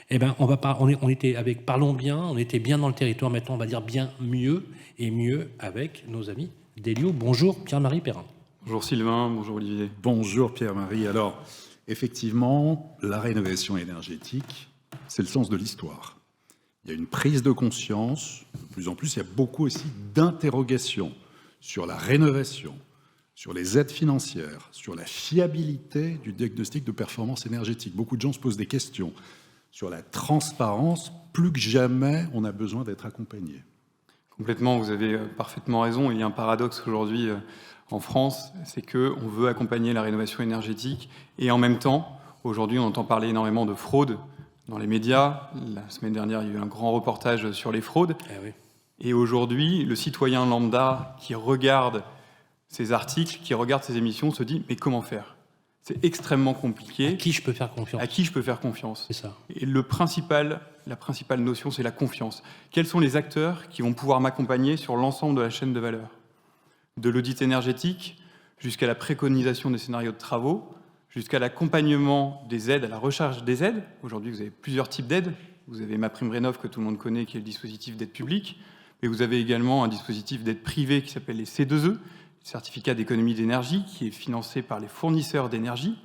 Eh ben, on était avec Parlons Bien, on était bien dans le territoire. Maintenant, on va dire bien mieux et mieux avec nos amis d'Elio. Bonjour Pierre-Marie Perrin. Bonjour Sylvain, bonjour Olivier. Bonjour Pierre-Marie. Alors, effectivement, la rénovation énergétique, c'est le sens de l'histoire. Il y a une prise de conscience. De plus en plus, il y a beaucoup aussi d'interrogations sur la rénovation, sur les aides financières, sur la fiabilité du diagnostic de performance énergétique. Beaucoup de gens se posent des questions. Sur la transparence, plus que jamais, on a besoin d'être accompagné. Complètement, vous avez parfaitement raison. Il y a un paradoxe aujourd'hui en France, c'est qu'on veut accompagner la rénovation énergétique et en même temps, aujourd'hui, on entend parler énormément de fraude dans les médias. La semaine dernière, il y a eu un grand reportage sur les fraudes. Oui. Et aujourd'hui, le citoyen lambda qui regarde ces articles, qui regarde ces émissions, se dit « mais comment faire ?» C'est extrêmement compliqué. À qui je peux faire confiance ? À qui je peux faire confiance ? C'est ça. Et la principale notion, c'est la confiance. Quels sont les acteurs qui vont pouvoir m'accompagner sur l'ensemble de la chaîne de valeur ? De l'audit énergétique, jusqu'à la préconisation des scénarios de travaux, jusqu'à l'accompagnement des aides, à la recherche des aides. Aujourd'hui, vous avez plusieurs types d'aides. Vous avez MaPrimeRénov' que tout le monde connaît, qui est le dispositif d'aide publique. Mais vous avez également un dispositif d'aide privée qui s'appelle les C2E, certificat d'économie d'énergie, qui est financé par les fournisseurs d'énergie.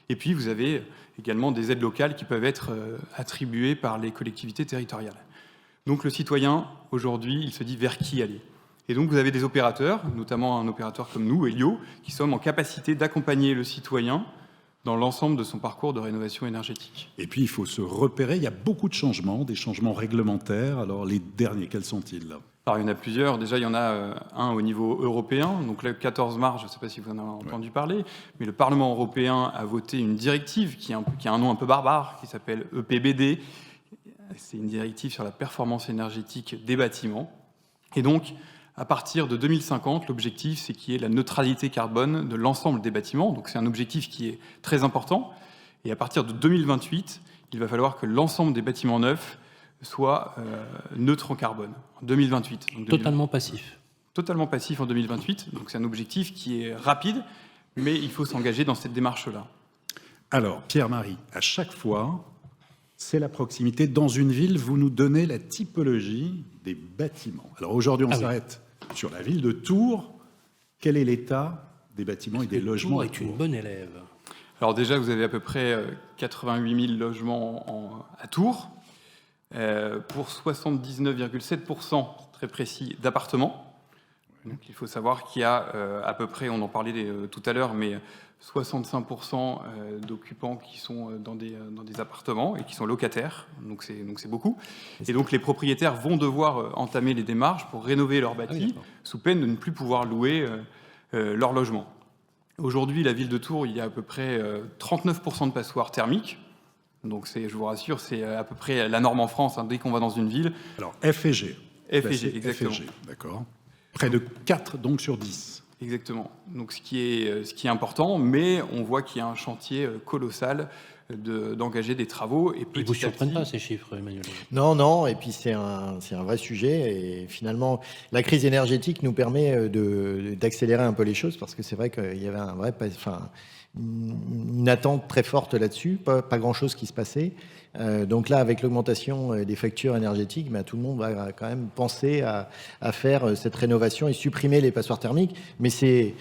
Et puis, vous avez également des aides locales qui peuvent être attribuées par les collectivités territoriales. Donc, le citoyen, aujourd'hui, il se dit vers qui aller. Et donc, vous avez des opérateurs, notamment un opérateur comme nous, Elio, qui sommes en capacité d'accompagner le citoyen dans l'ensemble de son parcours de rénovation énergétique. Et puis, il faut se repérer. Il y a beaucoup de changements, des changements réglementaires. Alors, les derniers, quels sont-ils là ? Alors, il y en a plusieurs. Déjà, il y en a un au niveau européen. Donc, le 14 mars, je ne sais pas si vous en avez entendu parler, mais le Parlement européen a voté une directive qui a un nom un peu barbare, qui s'appelle EPBD. C'est une directive sur la performance énergétique des bâtiments. Et donc, à partir de 2050, l'objectif, c'est qu'il y ait la neutralité carbone de l'ensemble des bâtiments. Donc, c'est un objectif qui est très important. Et à partir de 2028, il va falloir que l'ensemble des bâtiments neufs soit neutre en carbone, en 2028. Donc totalement passif. Totalement passif en 2028. Donc c'est un objectif qui est rapide, mais il faut s'engager dans cette démarche-là. Alors, Pierre-Marie, à chaque fois, c'est la proximité. Dans une ville, vous nous donnez la typologie des bâtiments. Alors aujourd'hui, on s'arrête sur la ville de Tours. Quel est l'état des bâtiments et des logements à Tours ? Tours est une bonne élève. Alors déjà, vous avez à peu près 88 000 logements à Tours. Pour 79,7%, très précis, d'appartements. Donc, il faut savoir qu'il y a à peu près, on en parlait tout à l'heure, mais 65% d'occupants qui sont dans des appartements et qui sont locataires. Donc c'est beaucoup. Et donc les propriétaires vont devoir entamer les démarches pour rénover leur bâti sous peine de ne plus pouvoir louer leur logement. Aujourd'hui, la ville de Tours, il y a à peu près 39% de passoires thermiques. Donc, je vous rassure, c'est à peu près la norme en France, dès qu'on va dans une ville. Alors, F et G. F et G, exactement. F et G, d'accord. Près de 4 donc sur 10. Exactement. Donc, ce qui est important, mais on voit qu'il y a un chantier colossal d'engager des travaux. Et ils ne vous surprennent pas, ces chiffres, Emmanuel? Non, et puis c'est un vrai sujet. Et finalement, la crise énergétique nous permet d'accélérer un peu les choses, parce que c'est vrai qu'il y avait une attente très forte là-dessus, pas grand-chose qui se passait. Donc là, avec l'augmentation des factures énergétiques, tout le monde va quand même penser à faire cette rénovation et supprimer les passoires thermiques. Mais c'est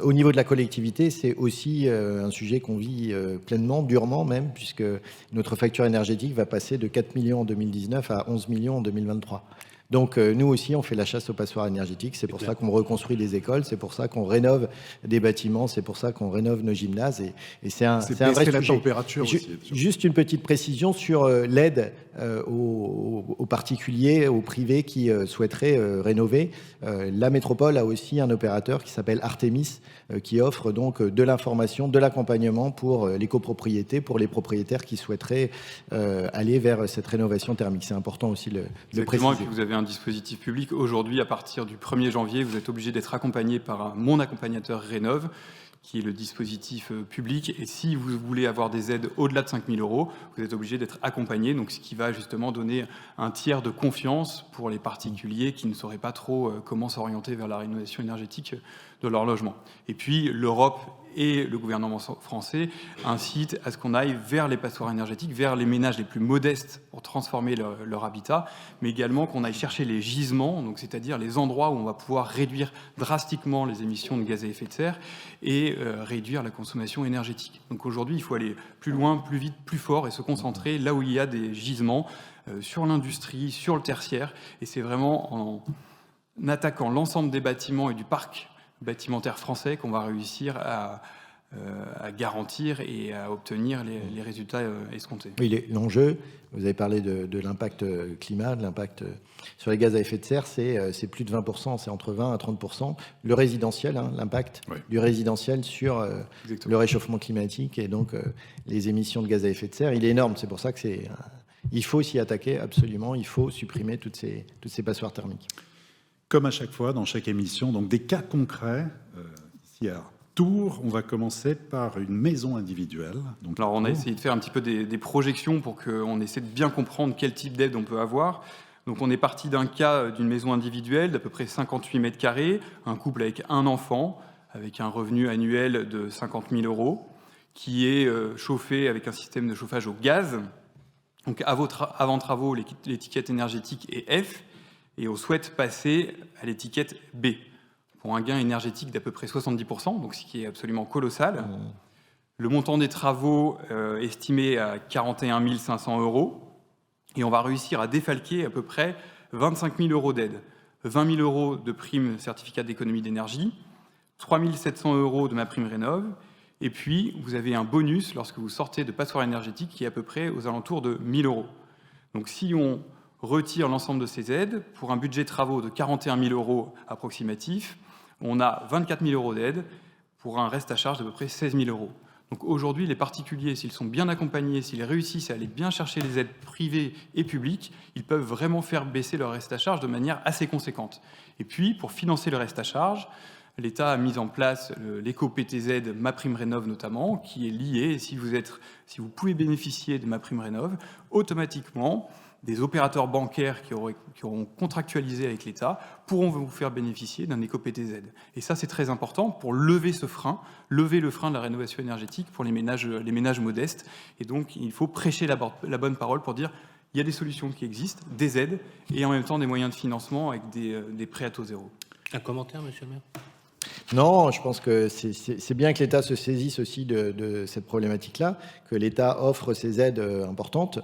au niveau de la collectivité, c'est aussi un sujet qu'on vit pleinement, durement même, puisque notre facture énergétique va passer de 4 millions en 2019 à 11 millions en 2023. Donc nous aussi, on fait la chasse aux passoires énergétiques. C'est pour ça qu'on reconstruit des écoles, c'est pour ça qu'on rénove des bâtiments, c'est pour ça qu'on rénove nos gymnases. Et c'est un vrai sujet. La température aussi. Juste une petite précision sur l'aide aux particuliers, aux privés qui souhaiteraient rénover. La métropole a aussi un opérateur qui s'appelle Artemis, qui offre donc de l'information, de l'accompagnement pour les copropriétés, pour les propriétaires qui souhaiteraient aller vers cette rénovation thermique. C'est important aussi de le préciser. Et puis vous avez un dispositif public. Aujourd'hui, à partir du 1er janvier, vous êtes obligé d'être accompagné par Mon Accompagnateur Rénov', qui est le dispositif public. Et si vous voulez avoir des aides au-delà de 5 000 €, vous êtes obligé d'être accompagné, donc ce qui va justement donner un tiers de confiance pour les particuliers qui ne sauraient pas trop comment s'orienter vers la rénovation énergétique de leur logement. Et puis l'Europe et le gouvernement français incitent à ce qu'on aille vers les passoires énergétiques, vers les ménages les plus modestes pour transformer leur habitat, mais également qu'on aille chercher les gisements, donc c'est-à-dire les endroits où on va pouvoir réduire drastiquement les émissions de gaz à effet de serre et réduire la consommation énergétique. Donc aujourd'hui, il faut aller plus loin, plus vite, plus fort et se concentrer là où il y a des gisements sur l'industrie, sur le tertiaire. Et c'est vraiment en attaquant l'ensemble des bâtiments et du parc bâtimentaire français qu'on va réussir à garantir et à obtenir les résultats escomptés. Oui, l'enjeu, vous avez parlé de l'impact climat, de l'impact sur les gaz à effet de serre, c'est plus de 20%, c'est entre 20 à 30%. Le résidentiel, l'impact du résidentiel sur le réchauffement climatique et donc les émissions de gaz à effet de serre, il est énorme. C'est pour ça que il faut s'y attaquer absolument, il faut supprimer toutes ces passoires thermiques. Comme à chaque fois, dans chaque émission, donc des cas concrets. Ici à Tours, on va commencer par une maison individuelle. Donc, alors, on a essayé de faire un petit peu des projections pour qu'on essaie de bien comprendre quel type d'aide on peut avoir. Donc, on est parti d'un cas d'une maison individuelle d'à peu près 58 mètres carrés, un couple avec un enfant, avec un revenu annuel de 50 000 €, qui est chauffé avec un système de chauffage au gaz. Donc, avant travaux, l'étiquette énergétique est F. Et on souhaite passer à l'étiquette B, pour un gain énergétique d'à peu près 70%, donc ce qui est absolument colossal. Le montant des travaux estimé à 41 500 €, et on va réussir à défalquer à peu près 25 000 € d'aide. 20 000 € de prime certificat d'économie d'énergie, 3 700 € de ma prime rénov', et puis vous avez un bonus lorsque vous sortez de passoire énergétique qui est à peu près aux alentours de 1 000 €. Donc si on retire l'ensemble de ces aides, pour un budget de travaux de 41 000 € approximatif, on a 24 000 € d'aide pour un reste à charge d'à peu près 16 000 €. Donc aujourd'hui, les particuliers, s'ils sont bien accompagnés, s'ils réussissent à aller bien chercher les aides privées et publiques, ils peuvent vraiment faire baisser leur reste à charge de manière assez conséquente. Et puis, pour financer le reste à charge, l'État a mis en place l'éco-PTZ MaPrimeRénov' notamment, qui est lié, si vous pouvez bénéficier de MaPrimeRénov', automatiquement, des opérateurs bancaires qui auront contractualisé avec l'État pourront vous faire bénéficier d'un éco-PTZ. Et ça, c'est très important pour lever ce frein, lever le frein de la rénovation énergétique pour les ménages modestes. Et donc, il faut prêcher la bonne parole pour dire il y a des solutions qui existent, des aides, et en même temps des moyens de financement avec des prêts à taux zéro. Un commentaire, monsieur le maire ? Non, je pense que c'est bien que l'État se saisisse aussi de cette problématique-là, que l'État offre ces aides importantes,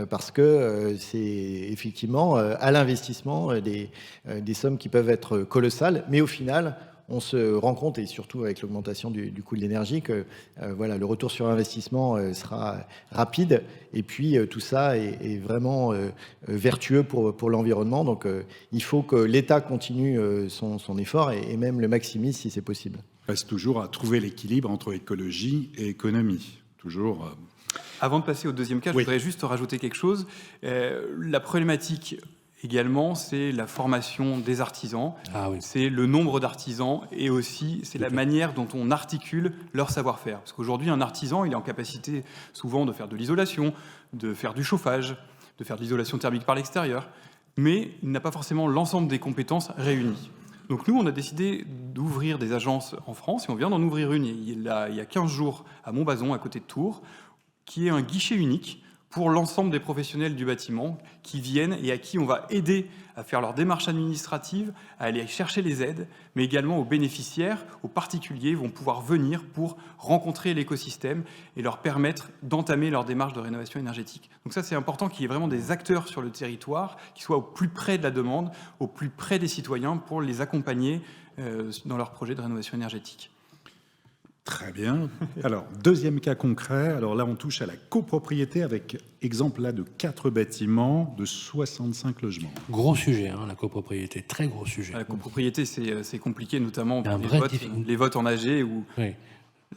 parce que c'est effectivement à l'investissement des sommes qui peuvent être colossales, mais au final, on se rend compte, et surtout avec l'augmentation du coût de l'énergie, que voilà, le retour sur investissement sera rapide, et puis tout ça est vraiment vertueux pour l'environnement. Donc il faut que l'État continue son effort et même le maximise si c'est possible. Reste toujours à trouver l'équilibre entre écologie et économie. Toujours. Avant de passer au deuxième cas, je voudrais juste rajouter quelque chose. La problématique également, c'est la formation des artisans, c'est le nombre d'artisans et aussi c'est la manière dont on articule leur savoir-faire. Parce qu'aujourd'hui, un artisan, il est en capacité souvent de faire de l'isolation, de faire du chauffage, de faire de l'isolation thermique par l'extérieur, mais il n'a pas forcément l'ensemble des compétences réunies. Donc nous, on a décidé d'ouvrir des agences en France et on vient d'en ouvrir une il y a 15 jours à Montbazon, à côté de Tours, qui est un guichet unique pour l'ensemble des professionnels du bâtiment qui viennent et à qui on va aider à faire leur démarche administrative, à aller chercher les aides, mais également aux bénéficiaires, aux particuliers vont pouvoir venir pour rencontrer l'écosystème et leur permettre d'entamer leur démarche de rénovation énergétique. Donc ça, c'est important qu'il y ait vraiment des acteurs sur le territoire qui soient au plus près de la demande, au plus près des citoyens pour les accompagner dans leur projet de rénovation énergétique. Très bien. Alors, deuxième cas concret. Alors là, on touche à la copropriété avec exemple là de 4 bâtiments de 65 logements. Gros sujet, hein, la copropriété. Très gros sujet. La copropriété, c'est compliqué, notamment pour les votes en AG où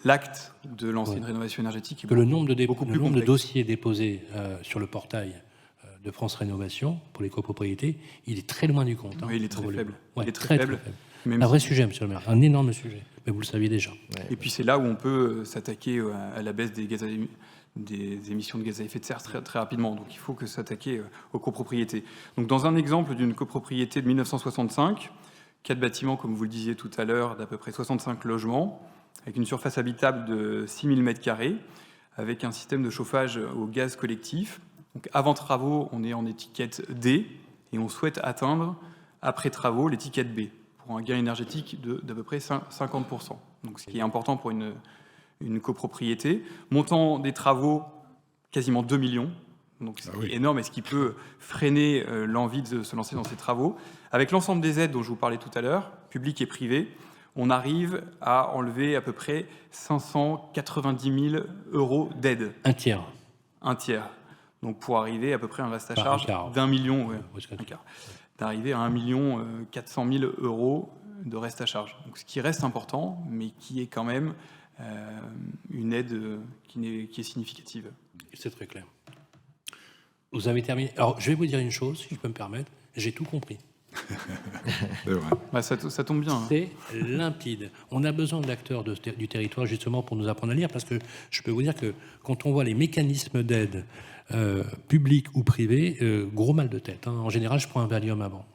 l'acte de lancer une rénovation énergétique est le nombre de dossiers déposés sur le portail de France Rénovation pour les copropriétés, il est très loin du compte. Oui, il est très faible. Ouais, il est très faible. Un vrai sujet, monsieur le maire, un énorme sujet. Mais vous le saviez déjà. Et puis c'est là où on peut s'attaquer à la baisse des émissions de gaz à effet de serre très rapidement. Donc il faut que s'attaquer aux copropriétés. Donc dans un exemple d'une copropriété de 1965, 4 bâtiments, comme vous le disiez tout à l'heure, d'à peu près 65 logements, avec une surface habitable de 6000 m², avec un système de chauffage au gaz collectif. Donc avant travaux, on est en étiquette D et on souhaite atteindre, après travaux, l'étiquette B, pour un gain énergétique d'à peu près 50%. Donc, ce qui est important pour une copropriété. Montant des travaux, quasiment 2 millions. Donc, c'est énorme et ce qui peut freiner l'envie de se lancer dans ces travaux. Avec l'ensemble des aides dont je vous parlais tout à l'heure, publiques et privées, on arrive à enlever à peu près 590 000 € d'aide. Un tiers. Un tiers. Donc, pour arriver à peu près à un reste à charge d'1 million. D'arriver à 1 400 000 € de reste à charge. Donc, ce qui reste important, mais qui est quand même une aide qui est significative. C'est très clair. Vous avez terminé. Alors, je vais vous dire une chose, si je peux me permettre. J'ai tout compris. C'est vrai. Bah, ça tombe bien. C'est limpide. On a besoin d'acteurs du territoire, justement, pour nous apprendre à lire, parce que je peux vous dire que quand on voit les mécanismes d'aide public ou privé, gros mal de tête. Hein. En général, je prends un Valium avant.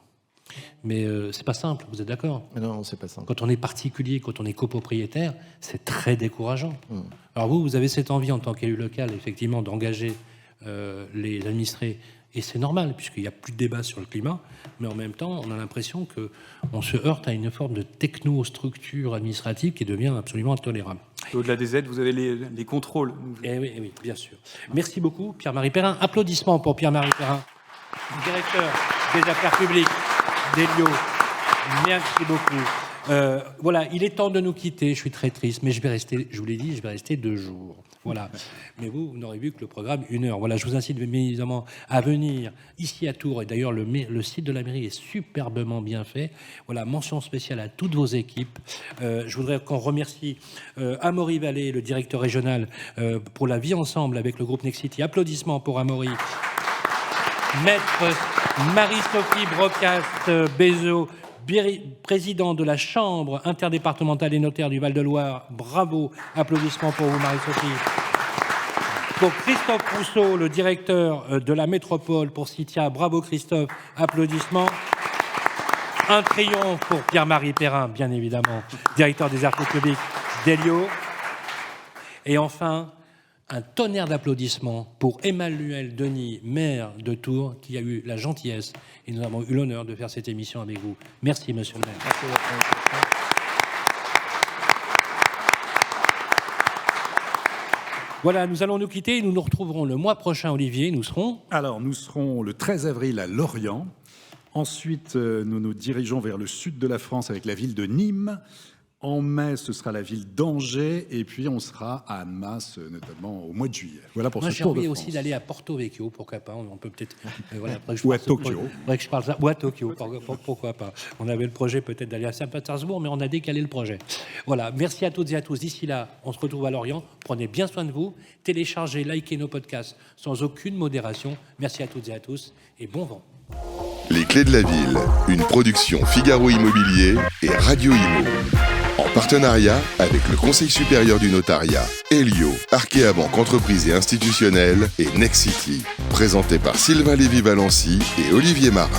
Mais c'est pas simple, vous êtes d'accord ? Non, c'est pas simple. Quand on est particulier, quand on est copropriétaire, c'est très décourageant. Alors vous avez cette envie en tant qu'élu local, effectivement, d'engager les administrés, et c'est normal, puisqu'il n'y a plus de débat sur le climat, mais en même temps, on a l'impression qu'on se heurte à une forme de technostructure administrative qui devient absolument intolérable. Au-delà des aides, vous avez les contrôles. Eh oui, bien sûr. Merci beaucoup, Pierre-Marie Perrin. Applaudissements pour Pierre-Marie Perrin, directeur des affaires publiques d'Elio. Merci beaucoup. Voilà, il est temps de nous quitter. Je suis très triste, mais je vais rester, je vous l'ai dit, je vais rester 2 jours. Voilà. Mais vous n'aurez vu que le programme 1 heure. Voilà, je vous incite bien évidemment à venir ici à Tours. Et d'ailleurs, le site de la mairie est superbement bien fait. Voilà, mention spéciale à toutes vos équipes. Je voudrais qu'on remercie Amaury Vallée, le directeur régional, pour la vie ensemble avec le groupe Nexity. Applaudissements pour Amaury. Maître Marie-Sophie Brocast-Bézot, président de la Chambre interdépartementale des notaires du Val-de-Loire. Bravo, applaudissements pour vous, Marie-Sophie. Pour Christophe Rousseau, le directeur de la métropole pour Citia. Bravo, Christophe, applaudissements. Un triomphe pour Pierre-Marie Perrin, bien évidemment, directeur des affaires publiques d'Elio. Et enfin, un tonnerre d'applaudissements pour Emmanuel Denis, maire de Tours, qui a eu la gentillesse, et nous avons eu l'honneur de faire cette émission avec vous. Merci, monsieur le maire. Merci. Voilà, nous allons nous quitter. Nous nous retrouverons le mois prochain, Olivier. Nous serons le 13 avril à Lorient. Ensuite, nous nous dirigeons vers le sud de la France avec la ville de Nîmes. En mai, ce sera la ville d'Angers. Et puis, on sera à Annemasse, notamment au mois de juillet. Voilà pour Moi, ce j'ai tour de envie France. aussi d'aller à Porto Vecchio, pourquoi pas. On peut peut-être. Voilà, Ou à Tokyo. Ou à Tokyo, pourquoi pas. On avait le projet peut-être d'aller à Saint-Pétersbourg, mais on a décalé le projet. Voilà, merci à toutes et à tous. D'ici là, on se retrouve à Lorient. Prenez bien soin de vous. Téléchargez, likez nos podcasts sans aucune modération. Merci à toutes et à tous et bon vent. Les Clés de la Ville, une production Figaro Immobilier et Radio Imo. En partenariat avec le Conseil supérieur du notariat, Elio, Arkea Banque Entreprise et Institutionnelle et Nexity. Présenté par Sylvain Lévy-Valency et Olivier Marin.